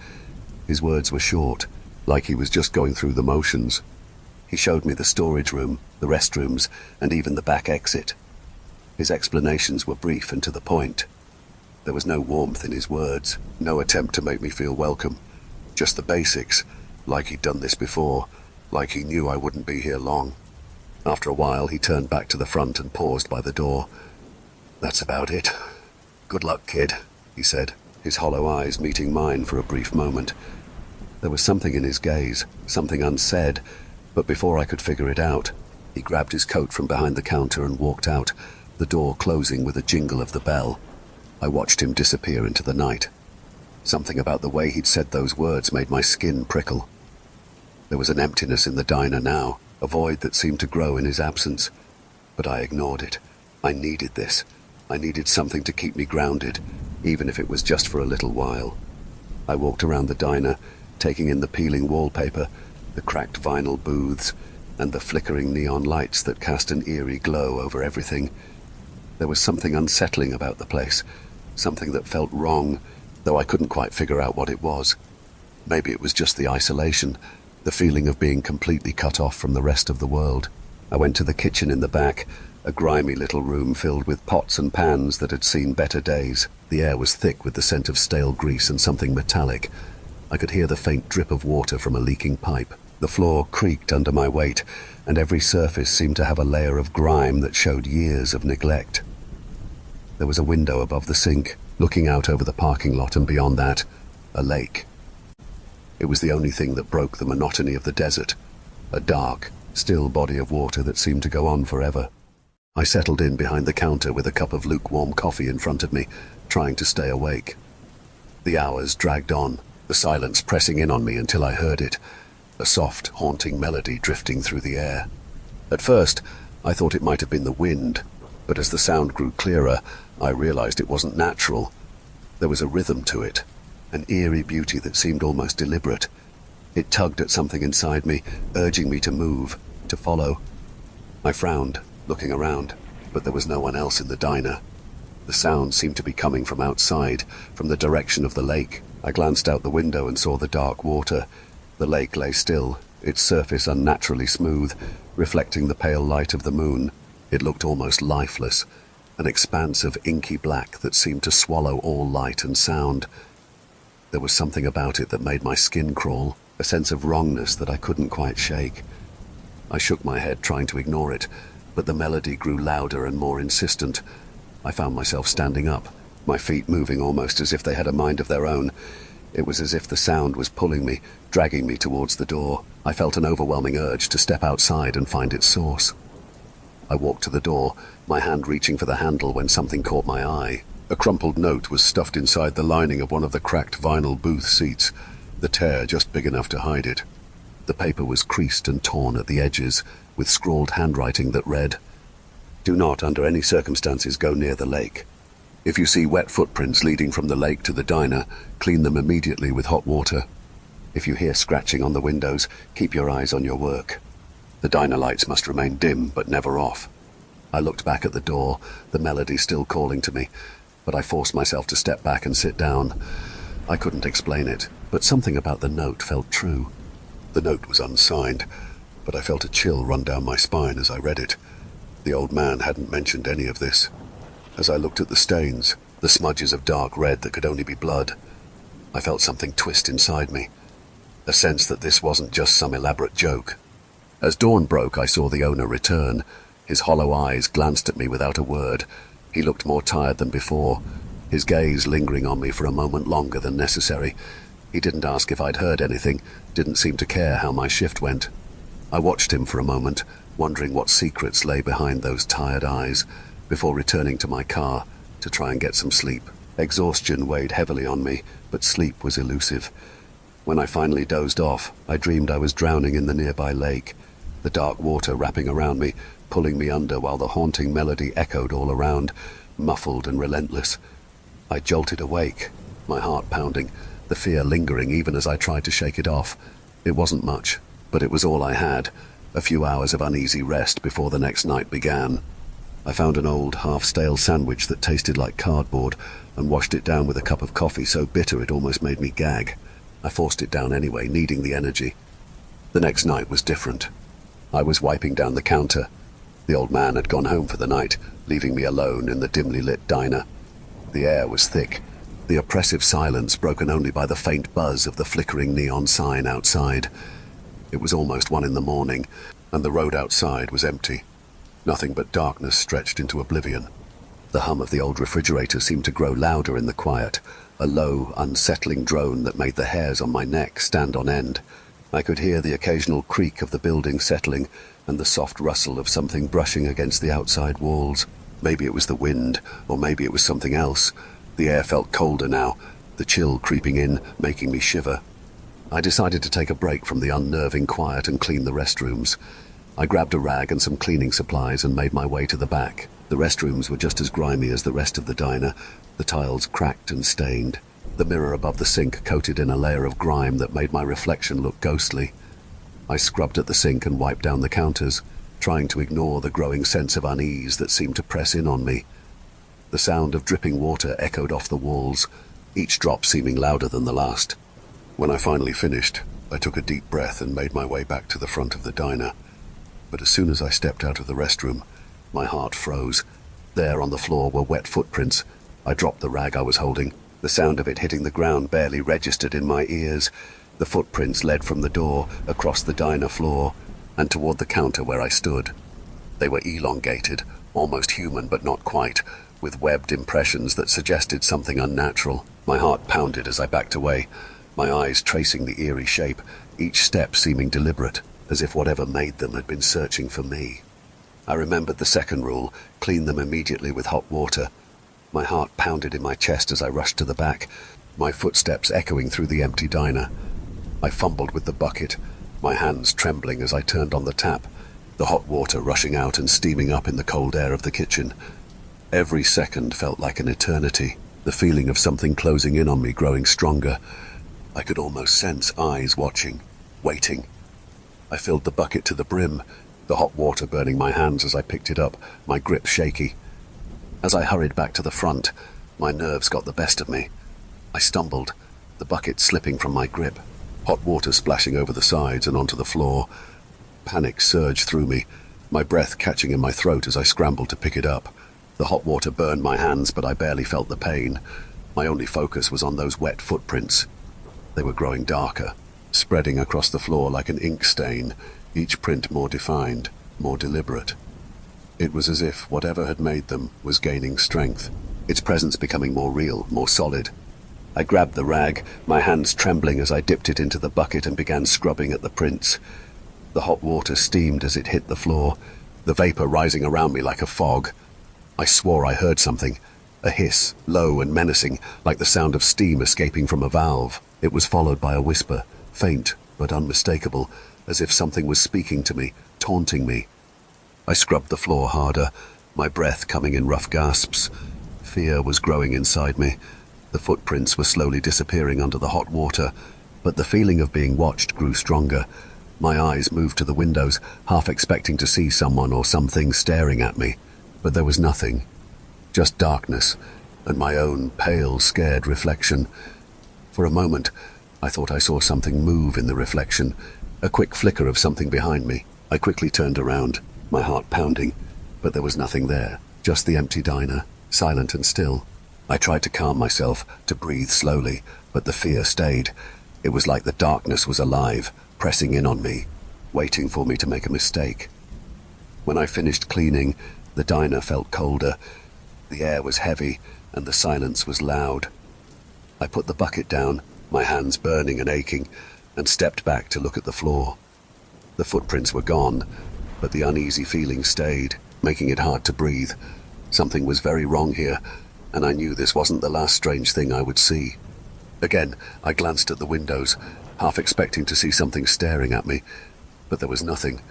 His words were short, like he was just going through the motions. He showed me the storage room, the restrooms, and even the back exit. His explanations were brief and to the point. There was no warmth in his words, no attempt to make me feel welcome. Just the basics, like he'd done this before, like he knew I wouldn't be here long. After a while, he turned back to the front and paused by the door. "That's about it. Good luck, kid," he said, his hollow eyes meeting mine for a brief moment. There was something in his gaze, something unsaid, but before I could figure it out, he grabbed his coat from behind the counter and walked out, the door closing with a jingle of the bell. I watched him disappear into the night. Something about the way he'd said those words made my skin prickle. There was an emptiness in the diner now, a void that seemed to grow in his absence. But I ignored it. I needed this. I needed something to keep me grounded, even if it was just for a little while. I walked around the diner, taking in the peeling wallpaper, the cracked vinyl booths, and the flickering neon lights that cast an eerie glow over everything. There was something unsettling about the place, something that felt wrong, though I couldn't quite figure out what it was. Maybe it was just the isolation, the feeling of being completely cut off from the rest of the world. I went to the kitchen in the back, A grimy little room filled with pots and pans that had seen better days. The air was thick with the scent of stale grease and something metallic. I could hear the faint drip of water from a leaking pipe. The floor creaked under my weight, and every surface seemed to have a layer of grime that showed years of neglect. There was a window above the sink, looking out over the parking lot, and beyond that, a lake. It was the only thing that broke the monotony of the desert, a dark, still body of water that seemed to go on forever. I settled in behind the counter with a cup of lukewarm coffee in front of me, trying to stay awake. The hours dragged on, the silence pressing in on me until I heard it, a soft, haunting melody drifting through the air. At first, I thought it might have been the wind, but as the sound grew clearer, I realized it wasn't natural. There was a rhythm to it, an eerie beauty that seemed almost deliberate. It tugged at something inside me, urging me to move, to follow. I frowned, looking around, but there was no one else in the diner. The sound seemed to be coming from outside, from the direction of the lake. I glanced out the window and saw the dark water. The lake lay still, its surface unnaturally smooth, reflecting the pale light of the moon. It looked almost lifeless, an expanse of inky black that seemed to swallow all light and sound. There was something about it that made my skin crawl, a sense of wrongness that I couldn't quite shake. I shook my head, trying to ignore it, but the melody grew louder and more insistent. I found myself standing up, my feet moving almost as if they had a mind of their own. It was as if the sound was pulling me, dragging me towards the door. I felt an overwhelming urge to step outside and find its source. I walked to the door, my hand reaching for the handle when something caught my eye. A crumpled note was stuffed inside the lining of one of the cracked vinyl booth seats, the tear just big enough to hide it. The paper was creased and torn at the edges, with scrawled handwriting that read, "Do not, under any circumstances, go near the lake. If you see wet footprints leading from the lake to the diner, clean them immediately with hot water. If you hear scratching on the windows, keep your eyes on your work. The diner lights must remain dim, but never off." I looked back at the door, the melody still calling to me, but I forced myself to step back and sit down. I couldn't explain it, but something about the note felt true. The note was unsigned, but I felt a chill run down my spine as I read it. The old man hadn't mentioned any of this. As I looked at the stains, the smudges of dark red that could only be blood, I felt something twist inside me, a sense that this wasn't just some elaborate joke. As dawn broke, I saw the owner return. His hollow eyes glanced at me without a word. He looked more tired than before, his gaze lingering on me for a moment longer than necessary. He didn't ask if I'd heard anything, didn't seem to care how my shift went. I watched him for a moment, wondering what secrets lay behind those tired eyes, before returning to my car to try and get some sleep. Exhaustion weighed heavily on me, but sleep was elusive. When I finally dozed off, I dreamed I was drowning in the nearby lake, the dark water wrapping around me, pulling me under while the haunting melody echoed all around, muffled and relentless. I jolted awake, my heart pounding, the fear lingering even as I tried to shake it off. It wasn't much, but it was all I had, a few hours of uneasy rest before the next night began. I found an old, half-stale sandwich that tasted like cardboard and washed it down with a cup of coffee so bitter it almost made me gag. I forced it down anyway, needing the energy. The next night was different. I was wiping down the counter. The old man had gone home for the night, leaving me alone in the dimly lit diner. The air was thick, the oppressive silence broken only by the faint buzz of the flickering neon sign outside. It was almost 1 a.m, and the road outside was empty. Nothing but darkness stretched into oblivion. The hum of the old refrigerator seemed to grow louder in the quiet, a low, unsettling drone that made the hairs on my neck stand on end. I could hear the occasional creak of the building settling and the soft rustle of something brushing against the outside walls. Maybe it was the wind, or maybe it was something else. The air felt colder now, the chill creeping in, making me shiver. I decided to take a break from the unnerving quiet and clean the restrooms. I grabbed a rag and some cleaning supplies and made my way to the back. The restrooms were just as grimy as the rest of the diner, the tiles cracked and stained. The mirror above the sink coated in a layer of grime that made my reflection look ghostly. I scrubbed at the sink and wiped down the counters, trying to ignore the growing sense of unease that seemed to press in on me. The sound of dripping water echoed off the walls, each drop seeming louder than the last. When I finally finished, I took a deep breath and made my way back to the front of the diner. But as soon as I stepped out of the restroom, My heart froze. There on the floor were wet footprints. I dropped the rag I was holding. The sound of it hitting the ground barely registered in my ears. The footprints led from the door, across the diner floor, and toward the counter where I stood. They were elongated, almost human but not quite, with webbed impressions that suggested something unnatural. My heart pounded as I backed away, my eyes tracing the eerie shape, each step seeming deliberate, as if whatever made them had been searching for me. I remembered the second rule: clean them immediately with hot water. My heart pounded in my chest as I rushed to the back, my footsteps echoing through the empty diner. I fumbled with the bucket, my hands trembling as I turned on the tap, the hot water rushing out and steaming up in the cold air of the kitchen. Every second felt like an eternity, the feeling of something closing in on me growing stronger. I could almost sense eyes watching, waiting. I filled the bucket to the brim, the hot water burning my hands as I picked it up, my grip shaky. As I hurried back to the front, my nerves got the best of me. I stumbled, the bucket slipping from my grip, hot water splashing over the sides and onto the floor. Panic surged through me, my breath catching in my throat as I scrambled to pick it up. The hot water burned my hands, but I barely felt the pain. My only focus was on those wet footprints. They were growing darker, spreading across the floor like an ink stain, each print more defined, more deliberate. It was as if whatever had made them was gaining strength, its presence becoming more real, more solid. I grabbed the rag, my hands trembling as I dipped it into the bucket and began scrubbing at the prints. The hot water steamed as it hit the floor, the vapor rising around me like a fog. I swore I heard something, a hiss, low and menacing, like the sound of steam escaping from a valve. It was followed by a whisper, faint but unmistakable, as if something was speaking to me, taunting me. I scrubbed the floor harder, my breath coming in rough gasps. Fear was growing inside me. The footprints were slowly disappearing under the hot water, but the feeling of being watched grew stronger. My eyes moved to the windows, half expecting to see someone or something staring at me, but there was nothing. Just darkness, and my own pale, scared reflection. For a moment, I thought I saw something move in the reflection, a quick flicker of something behind me. I quickly turned around, my heart pounding, but there was nothing there, just the empty diner, silent and still. I tried to calm myself, to breathe slowly, but the fear stayed. It was like the darkness was alive, pressing in on me, waiting for me to make a mistake. When I finished cleaning, the diner felt colder. The air was heavy, and the silence was loud. I put the bucket down, my hands burning and aching, and stepped back to look at the floor. The footprints were gone, but the uneasy feeling stayed, making it hard to breathe. Something was very wrong here, and I knew this wasn't the last strange thing I would see. Again, I glanced at the windows, half expecting to see something staring at me, but there was nothing,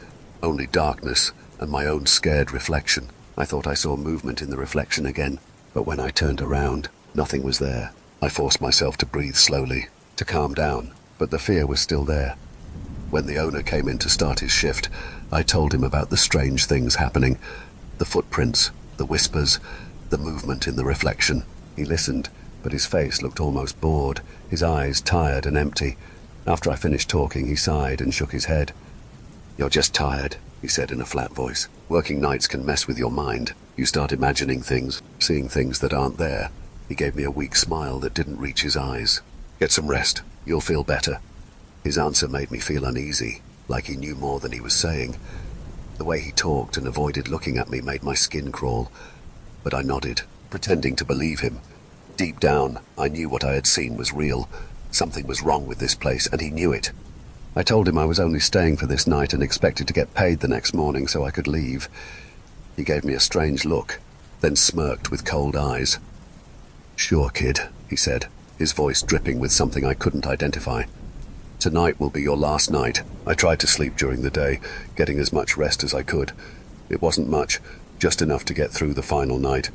only darkness and my own scared reflection. I thought I saw movement in the reflection again, but when I turned around, nothing was there. I forced myself to breathe slowly, to calm down, but the fear was still there. When the owner came in to start his shift, I told him about the strange things happening, the footprints, the whispers, the movement in the reflection. He listened, but his face looked almost bored, his eyes tired and empty. After I finished talking, he sighed and shook his head. "You're just tired," he said in a flat voice. "Working nights can mess with your mind. You start imagining things, seeing things that aren't there." He gave me a weak smile that didn't reach his eyes. "Get some rest. You'll feel better." His answer made me feel uneasy, like he knew more than he was saying. The way he talked and avoided looking at me made my skin crawl, but I nodded, pretending to believe him. Deep down, I knew what I had seen was real. Something was wrong with this place, and he knew it. I told him I was only staying for this night and expected to get paid the next morning so I could leave. He gave me a strange look, then smirked with cold eyes. "Sure, kid," he said, his voice dripping with something I couldn't identify. "Tonight will be your last night." I tried to sleep during the day, getting as much rest as I could. It wasn't much, just enough to get through the final night.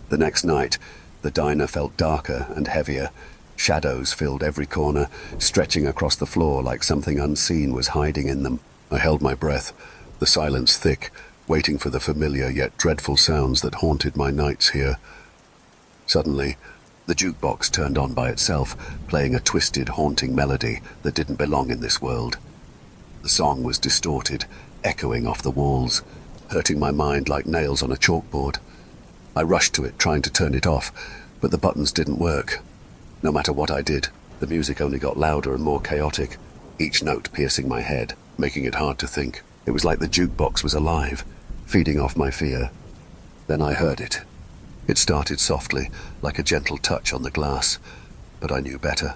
The next night, the diner felt darker and heavier. Shadows filled every corner, stretching across the floor like something unseen was hiding in them. I held my breath, the silence thick, waiting for the familiar yet dreadful sounds that haunted my nights here. Suddenly, the jukebox turned on by itself, playing a twisted, haunting melody that didn't belong in this world. The song was distorted, echoing off the walls. hurting my mind like nails on a chalkboard. I rushed to it, trying to turn it off, but the buttons didn't work. No matter what I did, the music only got louder and more chaotic, each note piercing my head, making it hard to think. It was like the jukebox was alive, feeding off my fear. Then I heard it. It started softly, like a gentle touch on the glass, but I knew better.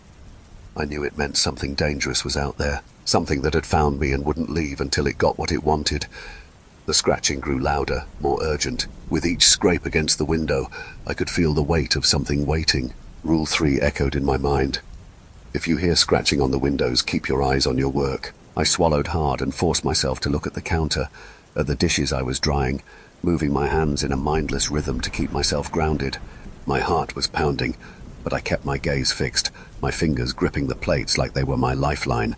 I knew it meant something dangerous was out there, something that had found me and wouldn't leave until it got what it wanted. The scratching grew louder, more urgent. With each scrape against the window, I could feel the weight of something waiting. Rule 3 echoed in my mind. If you hear scratching on the windows, keep your eyes on your work. I swallowed hard and forced myself to look at the counter, at the dishes I was drying, moving my hands in a mindless rhythm to keep myself grounded. My heart was pounding, but I kept my gaze fixed, my fingers gripping the plates like they were my lifeline.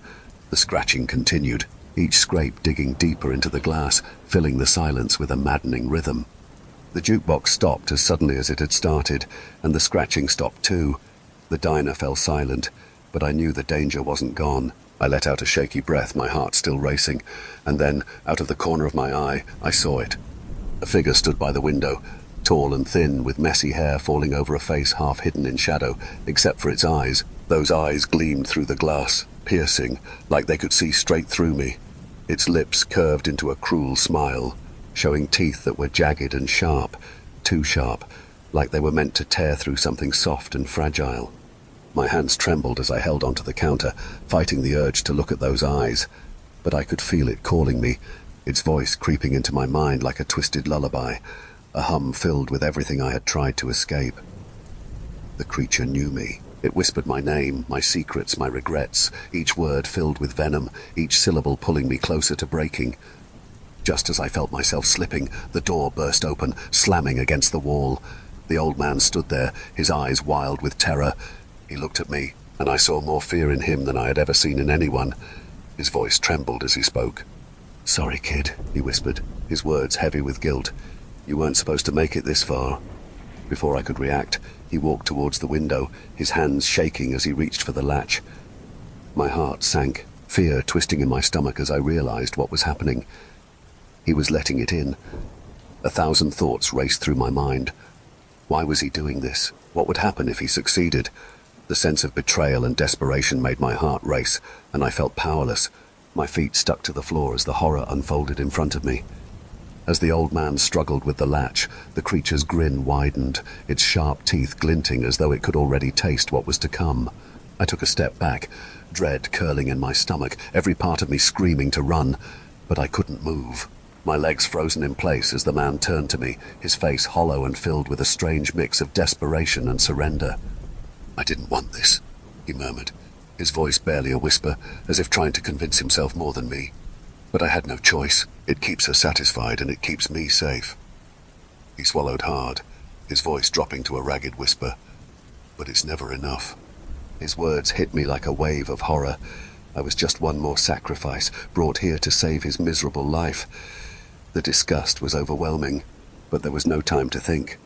The scratching continued, each scrape digging deeper into the glass, filling the silence with a maddening rhythm. The jukebox stopped as suddenly as it had started, and the scratching stopped too. The diner fell silent, but I knew the danger wasn't gone. I let out a shaky breath, my heart still racing, and then, out of the corner of my eye, I saw it. A figure stood by the window, tall and thin, with messy hair falling over a face half hidden in shadow, except for its eyes. Those eyes gleamed through the glass, piercing, like they could see straight through me. Its lips curved into a cruel smile, showing teeth that were jagged and sharp, too sharp, like they were meant to tear through something soft and fragile. My hands trembled as I held onto the counter, fighting the urge to look at those eyes, but I could feel it calling me, its voice creeping into my mind like a twisted lullaby, a hum filled with everything I had tried to escape. The creature knew me. It whispered my name, my secrets, my regrets, each word filled with venom, each syllable pulling me closer to breaking. Just as I felt myself slipping, the door burst open, slamming against the wall. The old man stood there, his eyes wild with terror. He looked at me, and I saw more fear in him than I had ever seen in anyone. His voice trembled as he spoke. "Sorry, kid," he whispered, his words heavy with guilt. "You weren't supposed to make it this far." Before I could react, he walked towards the window, his hands shaking as he reached for the latch. My heart sank, fear twisting in my stomach as I realized what was happening. He was letting it in. 1,000 thoughts raced through my mind. Why was he doing this? What would happen if he succeeded? The sense of betrayal and desperation made my heart race, and I felt powerless. My feet stuck to the floor as the horror unfolded in front of me. As the old man struggled with the latch, the creature's grin widened, its sharp teeth glinting as though it could already taste what was to come. I took a step back, dread curling in my stomach, every part of me screaming to run, but I couldn't move. My legs frozen in place as the man turned to me, his face hollow and filled with a strange mix of desperation and surrender. "I didn't want this," he murmured, his voice barely a whisper, as if trying to convince himself more than me. "But I had no choice. It keeps her satisfied and it keeps me safe." He swallowed hard, his voice dropping to a ragged whisper. "But it's never enough." His words hit me like a wave of horror. I was just one more sacrifice, brought here to save his miserable life. The disgust was overwhelming, but there was no time to think.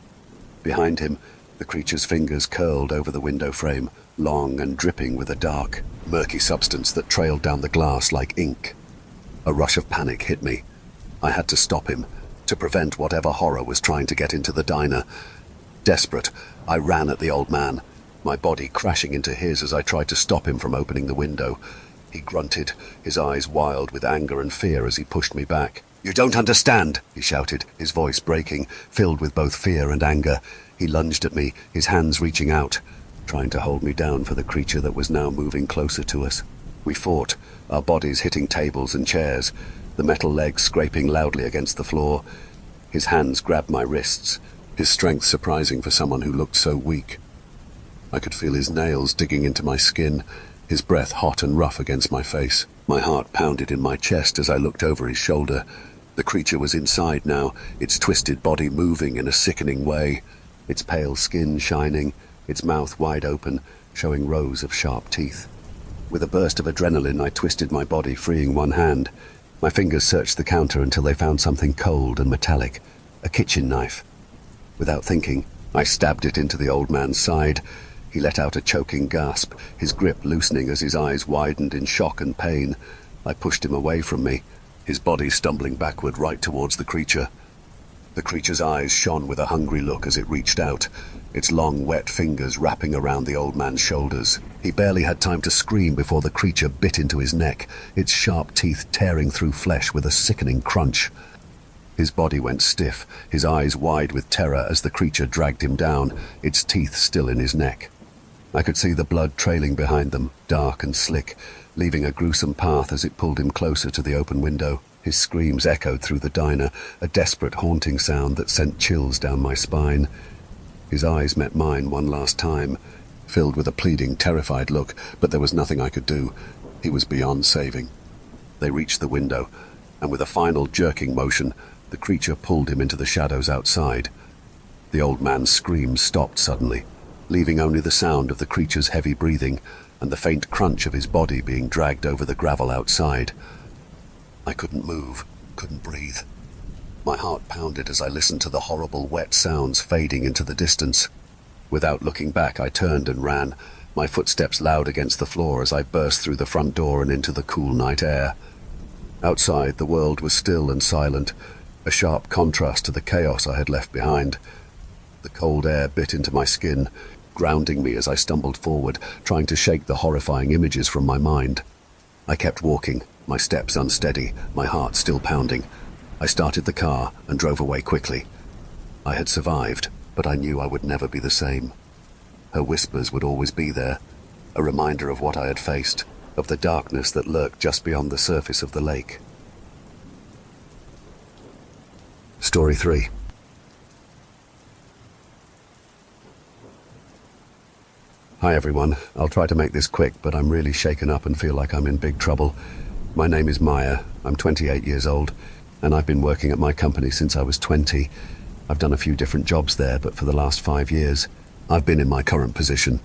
Behind him, the creature's fingers curled over the window frame, long and dripping with a dark, murky substance that trailed down the glass like ink. A rush of panic hit me. I had to stop him, to prevent whatever horror was trying to get into the diner. Desperate, I ran at the old man, my body crashing into his as I tried to stop him from opening the window. He grunted, his eyes wild with anger and fear as he pushed me back. "You don't understand," he shouted, his voice breaking, filled with both fear and anger. He lunged at me, his hands reaching out, trying to hold me down for the creature that was now moving closer to us. We fought, our bodies hitting tables and chairs, the metal legs scraping loudly against the floor. His hands grabbed my wrists, his strength surprising for someone who looked so weak. I could feel his nails digging into my skin, his breath hot and rough against my face. My heart pounded in my chest as I looked over his shoulder. The creature was inside now, its twisted body moving in a sickening way, its pale skin shining, its mouth wide open, showing rows of sharp teeth. With a burst of adrenaline, I twisted my body, freeing one hand. My fingers searched the counter until they found something cold and metallic, a kitchen knife. Without thinking, I stabbed it into the old man's side. He let out a choking gasp, his grip loosening as his eyes widened in shock and pain. I pushed him away from me, his body stumbling backward right towards the creature. The creature's eyes shone with a hungry look as it reached out, its long, wet fingers wrapping around the old man's shoulders. He barely had time to scream before the creature bit into his neck, its sharp teeth tearing through flesh with a sickening crunch. His body went stiff, his eyes wide with terror as the creature dragged him down, its teeth still in his neck. I could see the blood trailing behind them, dark and slick, leaving a gruesome path as it pulled him closer to the open window. His screams echoed through the diner, a desperate, haunting sound that sent chills down my spine. His eyes met mine one last time, filled with a pleading, terrified look, but there was nothing I could do. He was beyond saving. They reached the window, and with a final jerking motion, the creature pulled him into the shadows outside. The old man's screams stopped suddenly, leaving only the sound of the creature's heavy breathing and the faint crunch of his body being dragged over the gravel outside. I couldn't move, couldn't breathe. My heart pounded as I listened to the horrible wet sounds fading into the distance. Without looking back, I turned and ran, my footsteps loud against the floor as I burst through the front door and into the cool night air. Outside, the world was still and silent, a sharp contrast to the chaos I had left behind. The cold air bit into my skin, grounding me as I stumbled forward, trying to shake the horrifying images from my mind. I kept walking, my steps unsteady, my heart still pounding. I started the car and drove away quickly. I had survived, but I knew I would never be the same. Her whispers would always be there, a reminder of what I had faced, of the darkness that lurked just beyond the surface of the lake. Story 3. Hi everyone, I'll try to make this quick, but I'm really shaken up and feel like I'm in big trouble. My name is Maya, I'm 28 years old, and I've been working at my company since I was 20. I've done a few different jobs there, but for the last 5 years, I've been in my current position.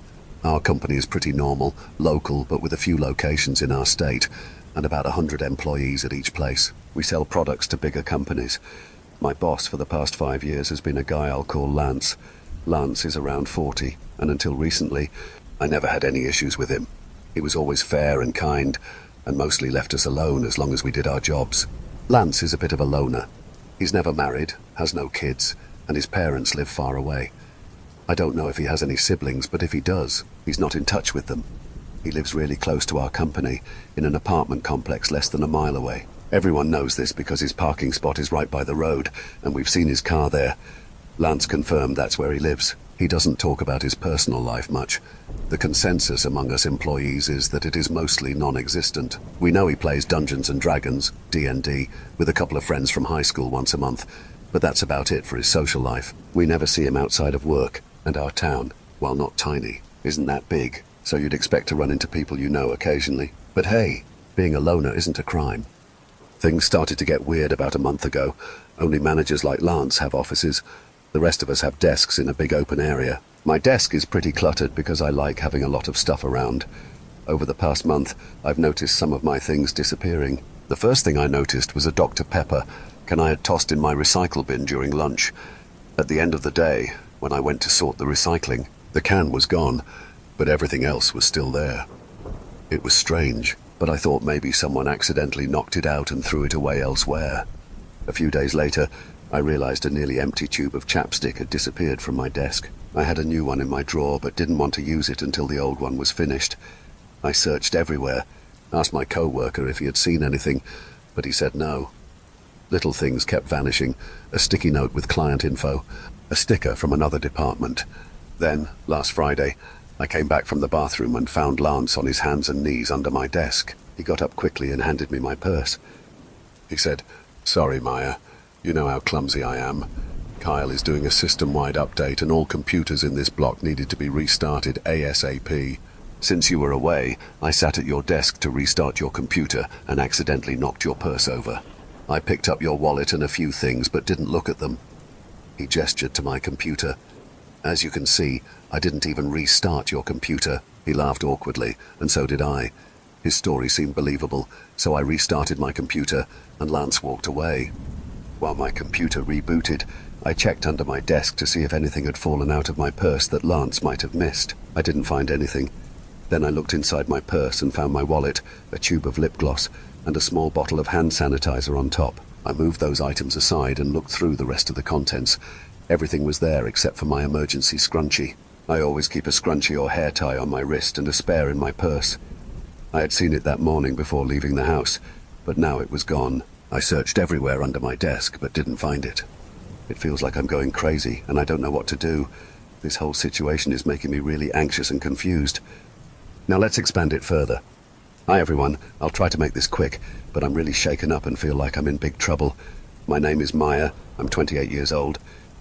Our company is pretty normal, local, but with a few locations in our state, and about 100 employees at each place. We sell products to bigger companies. My boss for the past 5 years has been a guy I'll call Lance. Lance is around 40, and until recently, I never had any issues with him. He was always fair and kind, and mostly left us alone as long as we did our jobs. Lance is a bit of a loner. He's never married, has no kids, and his parents live far away. I don't know if he has any siblings, but if he does, he's not in touch with them. He lives really close to our company, in an apartment complex less than a mile away. Everyone knows this because his parking spot is right by the road, and we've seen his car there. Lance confirmed that's where he lives. He doesn't talk about his personal life much. The consensus among us employees is that it is mostly non-existent. We know he plays Dungeons and Dragons, D&D, with a couple of friends from high school once a month, but that's about it for his social life. We never see him outside of work, and our town, while not tiny, isn't that big, so you'd expect to run into people you know occasionally. But hey, being a loner isn't a crime. Things started to get weird about a month ago. Only managers like Lance have offices. The rest of us have desks in a big open area. My desk is pretty cluttered because I like having a lot of stuff around. Over the past month, I've noticed some of my things disappearing. The first thing I noticed was a Dr. Pepper can I had tossed in my recycle bin during lunch. At the end of the day, when I went to sort the recycling, the can was gone, but everything else was still there. It was strange, but I thought maybe someone accidentally knocked it out and threw it away elsewhere. A few days later, I realized a nearly empty tube of chapstick had disappeared from my desk. I had a new one in my drawer, but didn't want to use it until the old one was finished. I searched everywhere, asked my co-worker if he had seen anything, but he said no. Little things kept vanishing, a sticky note with client info, a sticker from another department. Then, last Friday, I came back from the bathroom and found Lance on his hands and knees under my desk. He got up quickly and handed me my purse. He said, "Sorry, Maya. You know how clumsy I am. Kyle is doing a system-wide update and all computers in this block needed to be restarted ASAP. Since you were away, I sat at your desk to restart your computer and accidentally knocked your purse over. I picked up your wallet and a few things but didn't look at them." He gestured to my computer. "As you can see, I didn't even restart your computer." He laughed awkwardly, and so did I. His story seemed believable, so I restarted my computer and Lance walked away. While my computer rebooted, I checked under my desk to see if anything had fallen out of my purse that Lance might have missed. I didn't find anything. Then I looked inside my purse and found my wallet, a tube of lip gloss, and a small bottle of hand sanitizer on top. I moved those items aside and looked through the rest of the contents. Everything was there except for my emergency scrunchie. I always keep a scrunchie or hair tie on my wrist and a spare in my purse. I had seen it that morning before leaving the house, but now it was gone. I searched everywhere under my desk, but didn't find it. It feels like I'm going crazy, and I don't know what to do. This whole situation is making me really anxious and confused. Now let's expand it further. Hi everyone, I'll try to make this quick, but I'm really shaken up and feel like I'm in big trouble. My name is Maya, I'm 28 years old,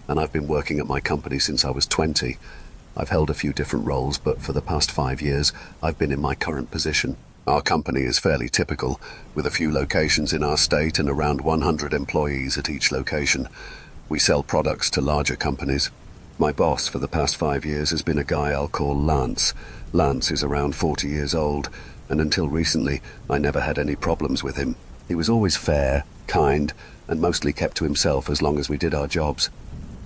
and I've been working at my company since I was 20. I've held a few different roles, but for the past 5 years, I've been in my current position. Our company is fairly typical, with a few locations in our state and around 100 employees at each location. We sell products to larger companies. My boss for the past 5 years has been a guy I'll call Lance. Lance is around 40 years old, and until recently, I never had any problems with him. He was always fair, kind, and mostly kept to himself as long as we did our jobs.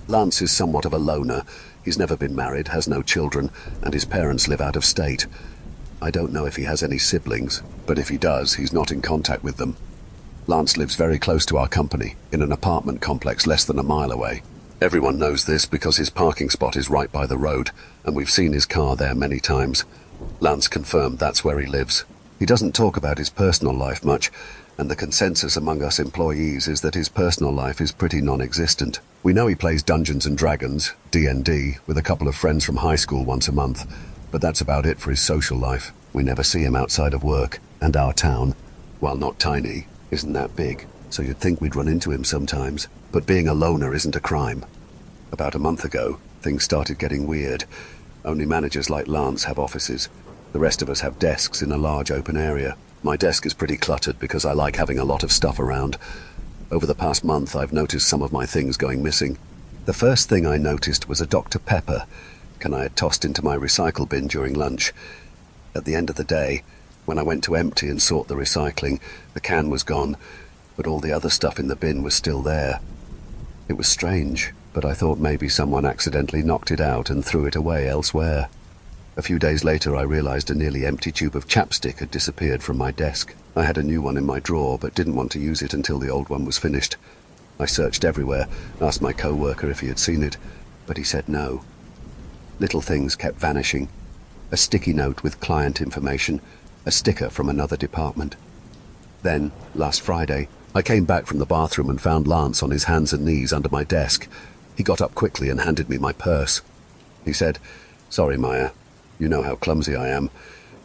Lance is somewhat of a loner. He's never been married, has no children, and his parents live out of state. I don't know if he has any siblings, but if he does, he's not in contact with them. Lance lives very close to our company, in an apartment complex less than a mile away. Everyone knows this because his parking spot is right by the road, and we've seen his car there many times. Lance confirmed that's where he lives. He doesn't talk about his personal life much, and the consensus among us employees is that his personal life is pretty non-existent. We know he plays Dungeons and Dragons, D&D, with a couple of friends from high school once a month, but that's about it for his social life. We never see him outside of work, and our town, while not tiny, isn't that big, so you'd think we'd run into him sometimes. But being a loner isn't a crime. About a month ago, things started getting weird. Only managers like Lance have offices. The rest of us have desks in a large open area. My desk is pretty cluttered because I like having a lot of stuff around. Over the past month, I've noticed some of my things going missing. The first thing I noticed was a Dr. Pepper can I had tossed into my recycle bin during lunch. At the end of the day, when I went to empty and sort the recycling, the can was gone, but all the other stuff in the bin was still there. It was strange, but I thought maybe someone accidentally knocked it out and threw it away elsewhere. A few days later, I realized a nearly empty tube of chapstick had disappeared from my desk. I had a new one in my drawer, but didn't want to use it until the old one was finished. I searched everywhere, asked my co-worker if he had seen it, but he said no. Little things kept vanishing. A sticky note with client information, a sticker from another department. Then, last Friday, I came back from the bathroom and found Lance on his hands and knees under my desk. He got up quickly and handed me my purse. He said, "Sorry, Maya. You know how clumsy I am.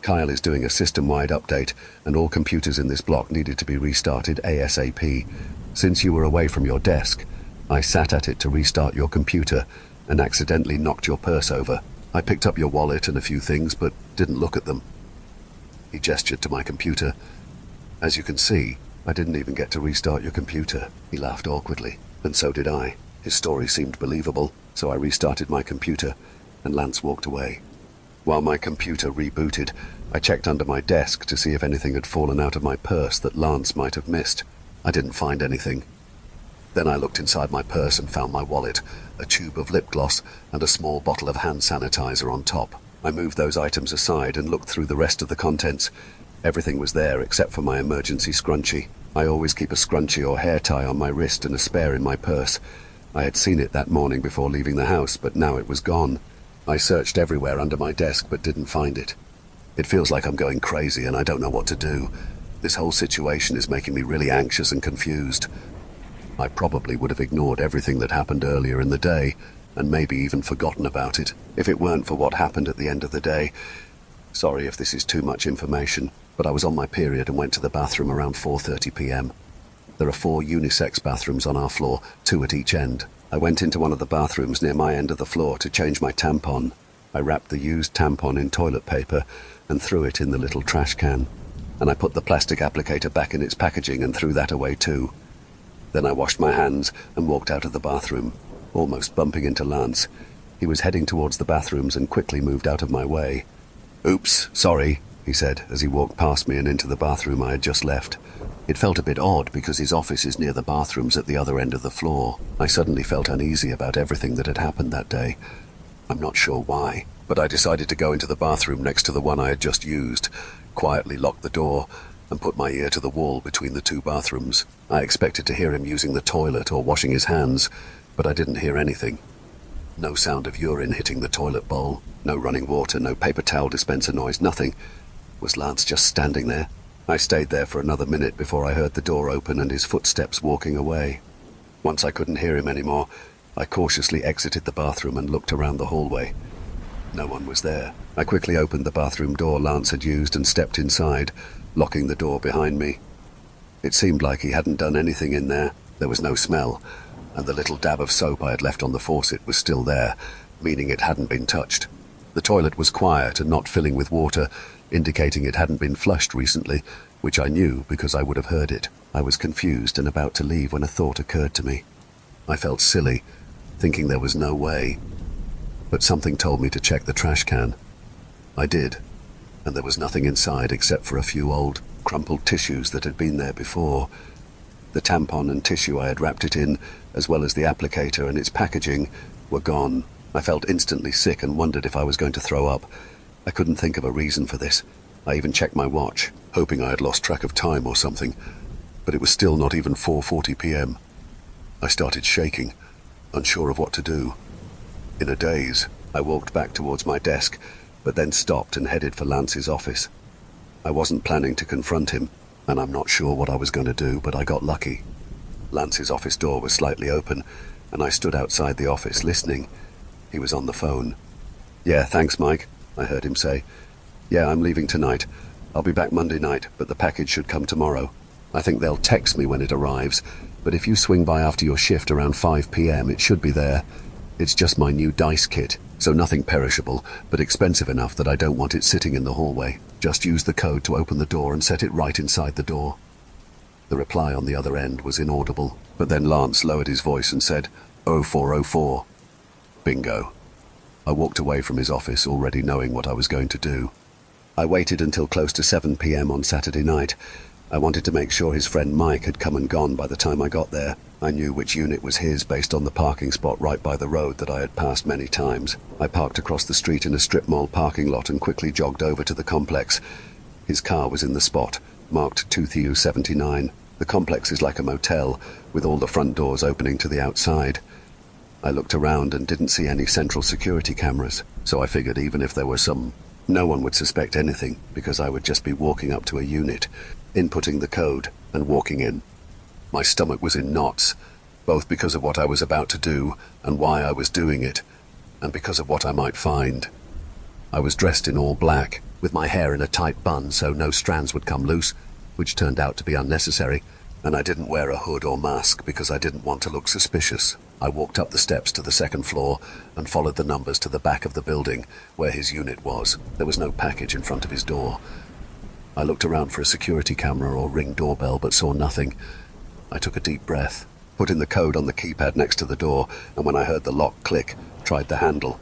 Kyle is doing a system-wide update, and all computers in this block needed to be restarted ASAP. Since you were away from your desk, I sat at it to restart your computer and accidentally knocked your purse over. I picked up your wallet and a few things, but didn't look at them." He gestured to my computer. "As you can see, I didn't even get to restart your computer." He laughed awkwardly, and so did I. His story seemed believable, so I restarted my computer, and Lance walked away. While my computer rebooted, I checked under my desk to see if anything had fallen out of my purse that Lance might have missed. I didn't find anything. Then I looked inside my purse and found my wallet, a tube of lip gloss, and a small bottle of hand sanitizer on top. I moved those items aside and looked through the rest of the contents. Everything was there except for my emergency scrunchie. I always keep a scrunchie or hair tie on my wrist and a spare in my purse. I had seen it that morning before leaving the house, but now it was gone. I searched everywhere under my desk but didn't find it. It feels like I'm going crazy and I don't know what to do. This whole situation is making me really anxious and confused. I probably would have ignored everything that happened earlier in the day, and maybe even forgotten about it, if it weren't for what happened at the end of the day. Sorry if this is too much information, but I was on my period and went to the bathroom around 4:30 p.m. There are 4 unisex bathrooms on our floor, 2 at each end. I went into one of the bathrooms near my end of the floor to change my tampon. I wrapped the used tampon in toilet paper and threw it in the little trash can. And I put the plastic applicator back in its packaging and threw that away too. Then I washed my hands and walked out of the bathroom, almost bumping into Lance. He was heading towards the bathrooms and quickly moved out of my way. "Oops, sorry," he said as he walked past me and into the bathroom I had just left. It felt a bit odd because his office is near the bathrooms at the other end of the floor. I suddenly felt uneasy about everything that had happened that day. I'm not sure why, but I decided to go into the bathroom next to the one I had just used, quietly locked the door, and put my ear to the wall between the two bathrooms. I expected to hear him using the toilet or washing his hands, but I didn't hear anything. No sound of urine hitting the toilet bowl, no running water, no paper towel dispenser noise, nothing. Was Lance just standing there? I stayed there for another minute before I heard the door open and his footsteps walking away. Once I couldn't hear him anymore, I cautiously exited the bathroom and looked around the hallway. No one was there. I quickly opened the bathroom door Lance had used and stepped inside, locking the door behind me. It seemed like he hadn't done anything in there. There was no smell, and the little dab of soap I had left on the faucet was still there, meaning it hadn't been touched. The toilet was quiet and not filling with water, indicating it hadn't been flushed recently, which I knew because I would have heard it. I was confused and about to leave when a thought occurred to me. I felt silly, thinking there was no way, but something told me to check the trash can. I did, and there was nothing inside except for a few old, crumpled tissues that had been there before. The tampon and tissue I had wrapped it in, as well as the applicator and its packaging, were gone. I felt instantly sick and wondered if I was going to throw up. I couldn't think of a reason for this. I even checked my watch, hoping I had lost track of time or something, but it was still not even 4:40 p.m. I started shaking, unsure of what to do. In a daze, I walked back towards my desk, but then stopped and headed for Lance's office. I wasn't planning to confront him, and I'm not sure what I was going to do, but I got lucky. Lance's office door was slightly open, and I stood outside the office listening. He was on the phone. "Yeah, thanks, Mike," I heard him say. "Yeah, I'm leaving tonight. I'll be back Monday night, but the package should come tomorrow. I think they'll text me when it arrives, but if you swing by after your shift around 5 p.m, it should be there. It's just my new dice kit, so nothing perishable, but expensive enough that I don't want it sitting in the hallway. Just use the code to open the door and set it right inside the door." The reply on the other end was inaudible, but then Lance lowered his voice and said, "0404. Bingo. I walked away from his office already knowing what I was going to do. I waited until close to 7 p.m. on Saturday night. I wanted to make sure his friend Mike had come and gone by the time I got there. I knew which unit was his based on the parking spot right by the road that I had passed many times. I parked across the street in a strip mall parking lot and quickly jogged over to the complex. His car was in the spot, marked 2TU79. The complex is like a motel, with all the front doors opening to the outside. I looked around and didn't see any central security cameras, so I figured even if there were some, no one would suspect anything because I would just be walking up to a unit, inputting the code, and walking in. My stomach was in knots, both because of what I was about to do and why I was doing it, and because of what I might find. I was dressed in all black, with my hair in a tight bun so no strands would come loose, which turned out to be unnecessary, and I didn't wear a hood or mask because I didn't want to look suspicious. I walked up the steps to the second floor and followed the numbers to the back of the building where his unit was. There was no package in front of his door. I looked around for a security camera or Ring doorbell but saw nothing. I took a deep breath, put in the code on the keypad next to the door, and when I heard the lock click, tried the handle.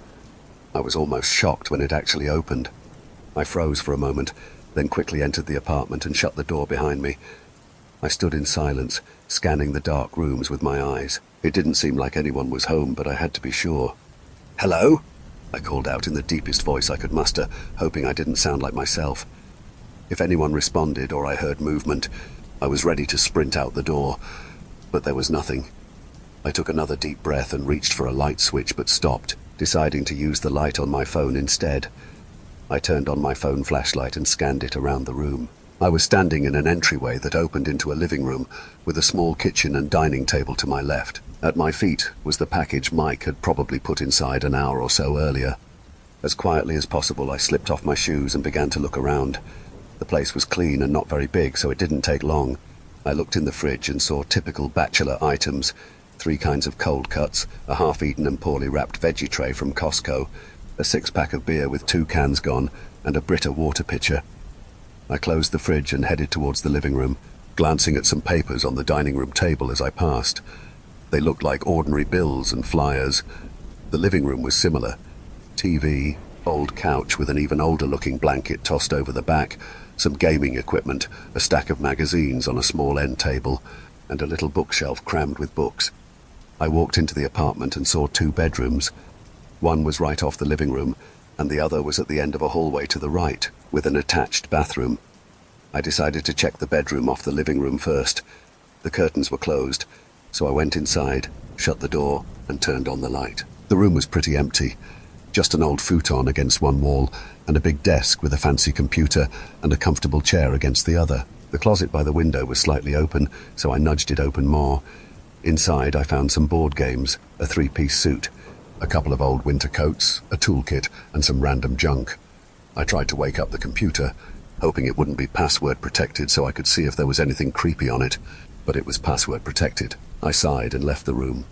I was almost shocked when it actually opened. I froze for a moment, then quickly entered the apartment and shut the door behind me. I stood in silence, scanning the dark rooms with my eyes. It didn't seem like anyone was home, but I had to be sure. "Hello?" I called out in the deepest voice I could muster, hoping I didn't sound like myself. If anyone responded or I heard movement, I was ready to sprint out the door, but there was nothing. I took another deep breath and reached for a light switch but stopped, deciding to use the light on my phone instead. I turned on my phone flashlight and scanned it around the room. I was standing in an entryway that opened into a living room with a small kitchen and dining table to my left. At my feet was the package Mike had probably put inside an hour or so earlier. As quietly as possible, I slipped off my shoes and began to look around. The place was clean and not very big, so it didn't take long. I looked in the fridge and saw typical bachelor items: 3 kinds of cold cuts, a half-eaten and poorly wrapped veggie tray from Costco, a 6-pack of beer with 2 cans gone, and a Brita water pitcher. I closed the fridge and headed towards the living room, glancing at some papers on the dining room table as I passed. They looked like ordinary bills and flyers. The living room was similar. TV, old couch with an even older-looking blanket tossed over the back, some gaming equipment, a stack of magazines on a small end table, and a little bookshelf crammed with books. I walked into the apartment and saw 2 bedrooms. One was right off the living room, and the other was at the end of a hallway to the right, with an attached bathroom. I decided to check the bedroom off the living room first. The curtains were closed, so I went inside, shut the door, and turned on the light. The room was pretty empty. Just an old futon against one wall, and a big desk with a fancy computer and a comfortable chair against the other. The closet by the window was slightly open, so I nudged it open more. Inside, I found some board games, a three-piece suit, a couple of old winter coats, a toolkit, and some random junk. I tried to wake up the computer, hoping it wouldn't be password protected so I could see if there was anything creepy on it, but it was password protected. I sighed and left the room.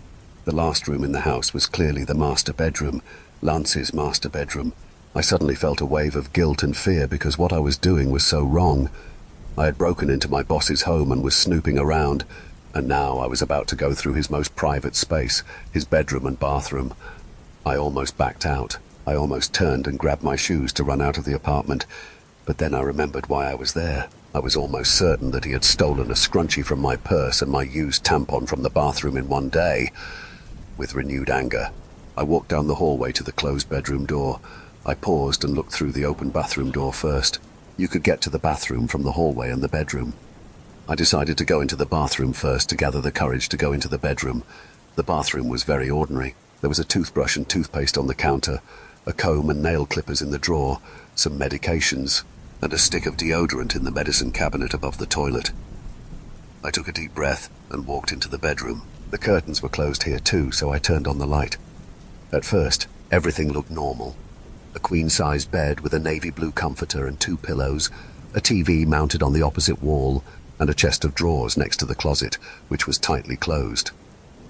The last room in the house was clearly the master bedroom, Lance's master bedroom. I suddenly felt a wave of guilt and fear because what I was doing was so wrong. I had broken into my boss's home and was snooping around, and now I was about to go through his most private space, his bedroom and bathroom. I almost backed out. I almost turned and grabbed my shoes to run out of the apartment, but then I remembered why I was there. I was almost certain that he had stolen a scrunchie from my purse and my used tampon from the bathroom in one day. With renewed anger, I walked down the hallway to the closed bedroom door. I paused and looked through the open bathroom door first. You could get to the bathroom from the hallway and the bedroom. I decided to go into the bathroom first to gather the courage to go into the bedroom. The bathroom was very ordinary. There was a toothbrush and toothpaste on the counter, a comb and nail clippers in the drawer, some medications, and a stick of deodorant in the medicine cabinet above the toilet. I took a deep breath and walked into the bedroom. The curtains were closed here too, so I turned on the light. At first, everything looked normal. A queen-sized bed with a navy blue comforter and 2 pillows, a TV mounted on the opposite wall, and a chest of drawers next to the closet, which was tightly closed.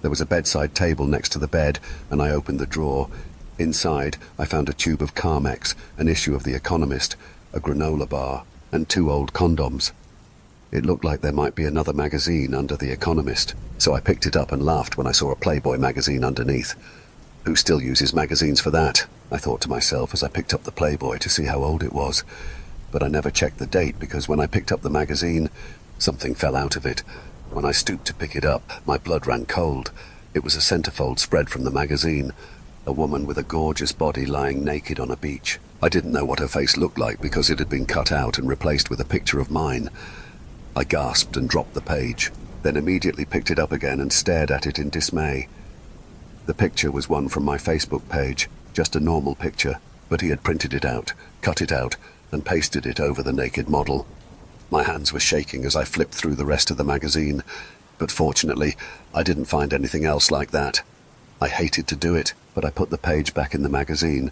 There was a bedside table next to the bed, and I opened the drawer. Inside, I found a tube of Carmex, an issue of The Economist, a granola bar, and 2 old condoms. It looked like there might be another magazine under The Economist, so I picked it up and laughed when I saw a Playboy magazine underneath. Who still uses magazines for that? I thought to myself as I picked up the Playboy to see how old it was. But I never checked the date because when I picked up the magazine, something fell out of it. When I stooped to pick it up, my blood ran cold. It was a centerfold spread from the magazine. A woman with a gorgeous body lying naked on a beach. I didn't know what her face looked like because it had been cut out and replaced with a picture of mine. I gasped and dropped the page, then immediately picked it up again and stared at it in dismay. The picture was one from my Facebook page, just a normal picture, but he had printed it out, cut it out, and pasted it over the naked model. My hands were shaking as I flipped through the rest of the magazine, but fortunately, I didn't find anything else like that. I hated to do it, but I put the page back in the magazine,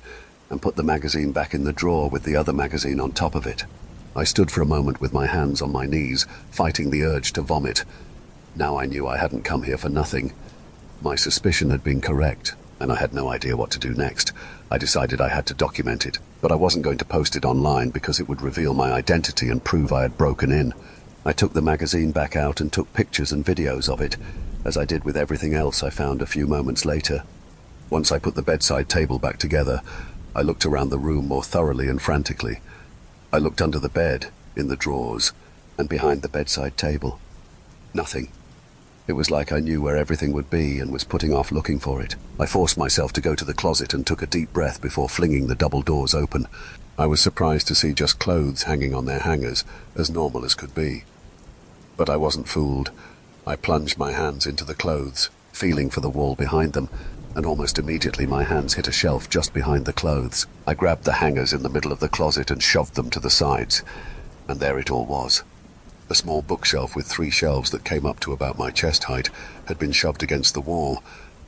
and put the magazine back in the drawer with the other magazine on top of it. I stood for a moment with my hands on my knees, fighting the urge to vomit. Now I knew I hadn't come here for nothing. My suspicion had been correct, and I had no idea what to do next. I decided I had to document it, but I wasn't going to post it online because it would reveal my identity and prove I had broken in. I took the magazine back out and took pictures and videos of it, as I did with everything else I found a few moments later. Once I put the bedside table back together, I looked around the room more thoroughly and frantically. I looked under the bed, in the drawers, and behind the bedside table. Nothing. It was like I knew where everything would be and was putting off looking for it. I forced myself to go to the closet and took a deep breath before flinging the double doors open. I was surprised to see just clothes hanging on their hangers, as normal as could be. But I wasn't fooled. I plunged my hands into the clothes, feeling for the wall behind them, and almost immediately my hands hit a shelf just behind the clothes. I grabbed the hangers in the middle of the closet and shoved them to the sides, and there it all was. A small bookshelf with 3 shelves that came up to about my chest height had been shoved against the wall,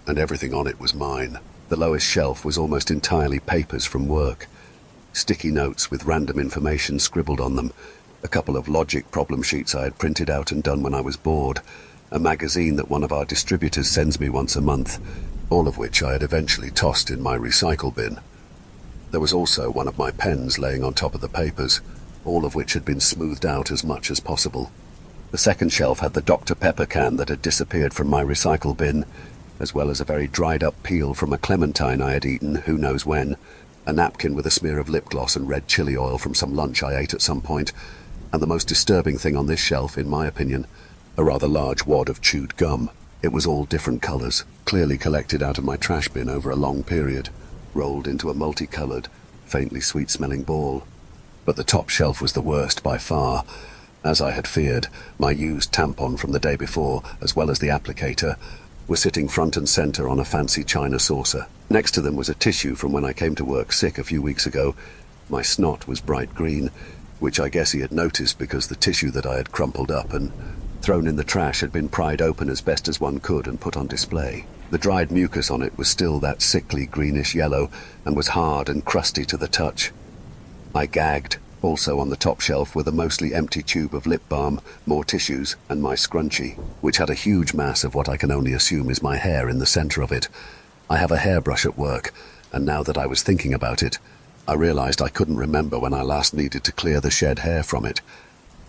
and everything on it was mine. The lowest shelf was almost entirely papers from work. Sticky notes with random information scribbled on them, a couple of logic problem sheets I had printed out and done when I was bored, a magazine that one of our distributors sends me once a month, all of which I had eventually tossed in my recycle bin. There was also one of my pens laying on top of the papers, all of which had been smoothed out as much as possible. The second shelf had the Dr. Pepper can that had disappeared from my recycle bin, as well as a very dried-up peel from a clementine I had eaten who knows when, a napkin with a smear of lip gloss and red chili oil from some lunch I ate at some point, and the most disturbing thing on this shelf, in my opinion, a rather large wad of chewed gum. It was all different colours, clearly collected out of my trash bin over a long period, rolled into a multicoloured, faintly sweet-smelling ball. But the top shelf was the worst by far. As I had feared, my used tampon from the day before, as well as the applicator, were sitting front and center on a fancy china saucer. Next to them was a tissue from when I came to work sick a few weeks ago. My snot was bright green, which I guess he had noticed because the tissue that I had crumpled up and thrown in the trash had been pried open as best as one could and put on display. The dried mucus on it was still that sickly greenish yellow and was hard and crusty to the touch. I gagged. Also on the top shelf were the mostly empty tube of lip balm, more tissues, and my scrunchie, which had a huge mass of what I can only assume is my hair in the center of it. I have a hairbrush at work, and now that I was thinking about it, I realized I couldn't remember when I last needed to clear the shed hair from it.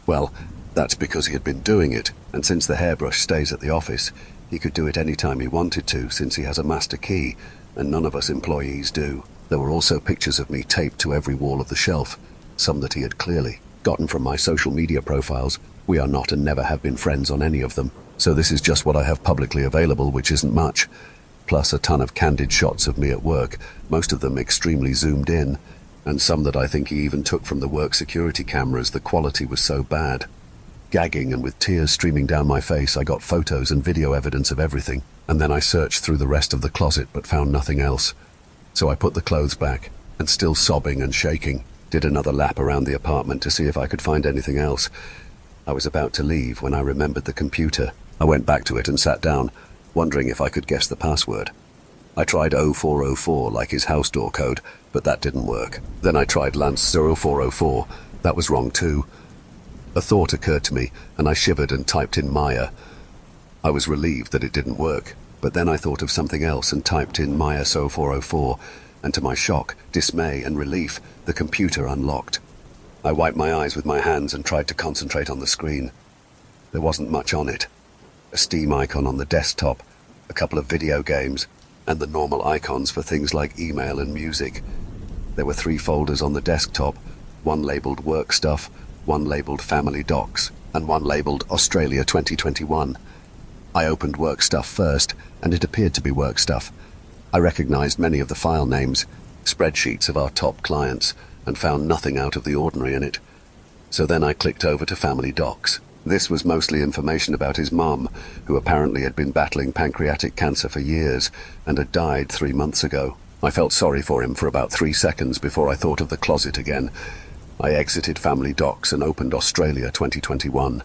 Well, that's because he had been doing it, and since the hairbrush stays at the office, he could do it any time he wanted to since he has a master key, and none of us employees do. There were also pictures of me taped to every wall of the shelf, some that he had clearly gotten from my social media profiles. We are not and never have been friends on any of them, so this is just what I have publicly available, which isn't much. Plus a ton of candid shots of me at work, most of them extremely zoomed in, and some that I think he even took from the work security cameras. The quality was so bad. Gagging and with tears streaming down my face, I got photos and video evidence of everything, and then I searched through the rest of the closet but found nothing else. So I put the clothes back, and still sobbing and shaking, did another lap around the apartment to see if I could find anything else. I was about to leave when I remembered the computer. I went back to it and sat down, wondering if I could guess the password. I tried 0404 like his house door code, but that didn't work. Then I tried Lance 0404. That was wrong too. A thought occurred to me, and I shivered and typed in Maya. I was relieved that it didn't work, but then I thought of something else and typed in Maya 0404, and to my shock, dismay, and relief, the computer unlocked. I wiped my eyes with my hands and tried to concentrate on the screen. There wasn't much on it. A Steam icon on the desktop, a couple of video games, and the normal icons for things like email and music. There were 3 folders on the desktop, one labeled Work Stuff, one labeled Family Docs, and one labeled Australia 2021. I opened Work Stuff first, and it appeared to be Work Stuff. I recognized many of the file names, spreadsheets of our top clients, and found nothing out of the ordinary in it. So then I clicked over to Family Docs. This was mostly information about his mum, who apparently had been battling pancreatic cancer for years and had died 3 months ago. I felt sorry for him for about 3 seconds before I thought of the closet again. I exited Family Docs and opened Australia 2021.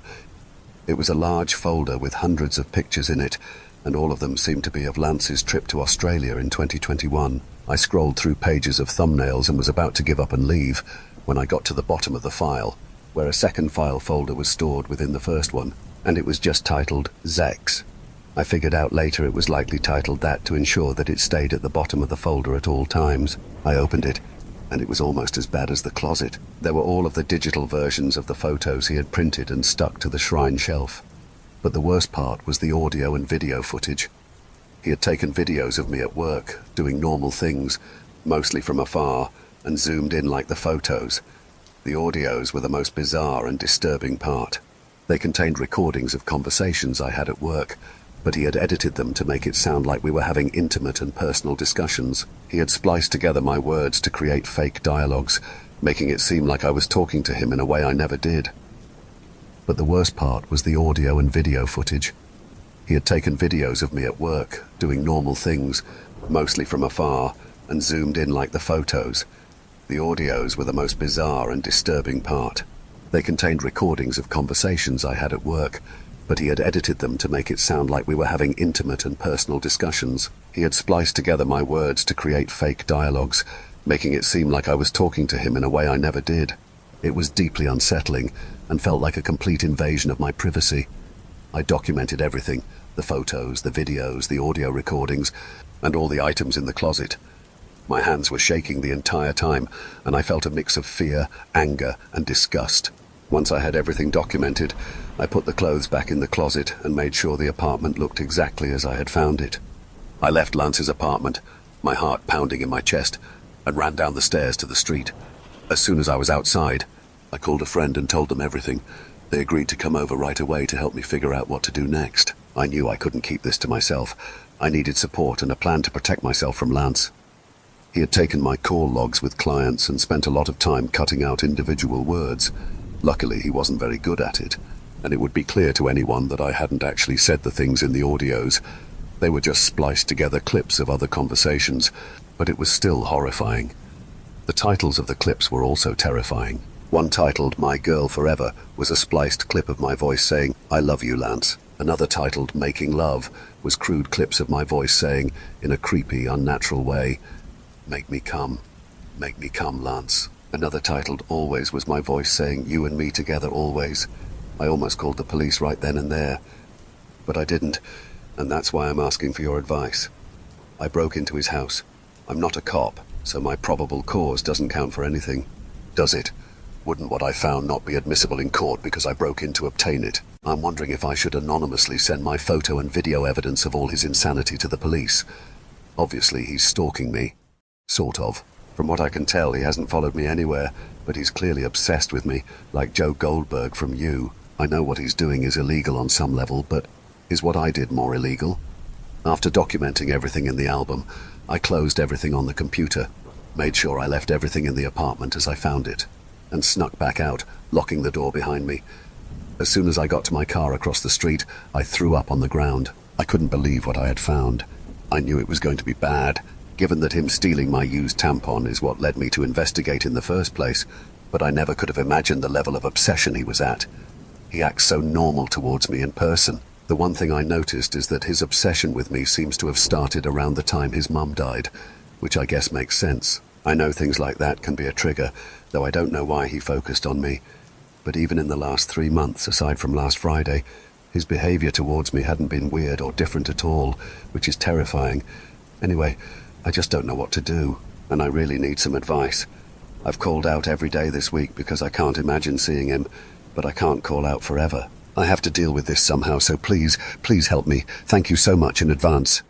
It was a large folder with hundreds of pictures in it, and all of them seemed to be of Lance's trip to Australia in 2021. I scrolled through pages of thumbnails and was about to give up and leave when I got to the bottom of the file, where a second file folder was stored within the first one, and it was just titled Zex. I figured out later it was likely titled that to ensure that it stayed at the bottom of the folder at all times. I opened it, and it was almost as bad as the closet. There were all of the digital versions of the photos he had printed and stuck to the shrine shelf. But the worst part was the audio and video footage. He had taken videos of me at work, doing normal things, mostly from afar, and zoomed in like the photos. The audios were the most bizarre and disturbing part. They contained recordings of conversations I had at work, but he had edited them to make it sound like we were having intimate and personal discussions. He had spliced together my words to create fake dialogues, making it seem like I was talking to him in a way I never did. But the worst part was the audio and video footage. He had taken videos of me at work, doing normal things, mostly from afar, and zoomed in like the photos. The audios were the most bizarre and disturbing part. They contained recordings of conversations I had at work, but he had edited them to make it sound like we were having intimate and personal discussions. He had spliced together my words to create fake dialogues, making it seem like I was talking to him in a way I never did. It was deeply unsettling and felt like a complete invasion of my privacy. I documented everything, the photos, the videos, the audio recordings, and all the items in the closet. My hands were shaking the entire time, and I felt a mix of fear, anger, and disgust. Once I had everything documented, I put the clothes back in the closet and made sure the apartment looked exactly as I had found it. I left Lance's apartment, my heart pounding in my chest, and ran down the stairs to the street. As soon as I was outside, I called a friend and told them everything. They agreed to come over right away to help me figure out what to do next. I knew I couldn't keep this to myself. I needed support and a plan to protect myself from Lance. He had taken my call logs with clients and spent a lot of time cutting out individual words. Luckily, he wasn't very good at it, and it would be clear to anyone that I hadn't actually said the things in the audios. They were just spliced together clips of other conversations, but it was still horrifying. The titles of the clips were also terrifying. One titled "My Girl Forever" was a spliced clip of my voice saying, "I love you, Lance." Another titled "Making Love" was crude clips of my voice saying, in a creepy, unnatural way, Make me come, Lance." Another titled "Always" was my voice saying, "You and me together always." I almost called the police right then and there, but I didn't, and that's why I'm asking for your advice. I broke into his house. I'm not a cop, so my probable cause doesn't count for anything. Does it? Wouldn't what I found not be admissible in court because I broke in to obtain it? I'm wondering if I should anonymously send my photo and video evidence of all his insanity to the police. Obviously, he's stalking me. Sort of. From what I can tell, he hasn't followed me anywhere, but he's clearly obsessed with me, like Joe Goldberg from You. I know what he's doing is illegal on some level, but is what I did more illegal? After documenting everything in the album, I closed everything on the computer, made sure I left everything in the apartment as I found it, and snuck back out, locking the door behind me. As soon as I got to my car across the street, I threw up on the ground. I couldn't believe what I had found. I knew it was going to be bad, given that him stealing my used tampon is what led me to investigate in the first place, but I never could have imagined the level of obsession he was at. He acts so normal towards me in person. The one thing I noticed is that his obsession with me seems to have started around the time his mum died, which I guess makes sense. I know things like that can be a trigger, though I don't know why he focused on me. But even in the last 3 months, aside from last Friday, his behavior towards me hadn't been weird or different at all, which is terrifying. Anyway, I just don't know what to do, and I really need some advice. I've called out every day this week because I can't imagine seeing him, but I can't call out forever. I have to deal with this somehow, so please help me. Thank you so much in advance.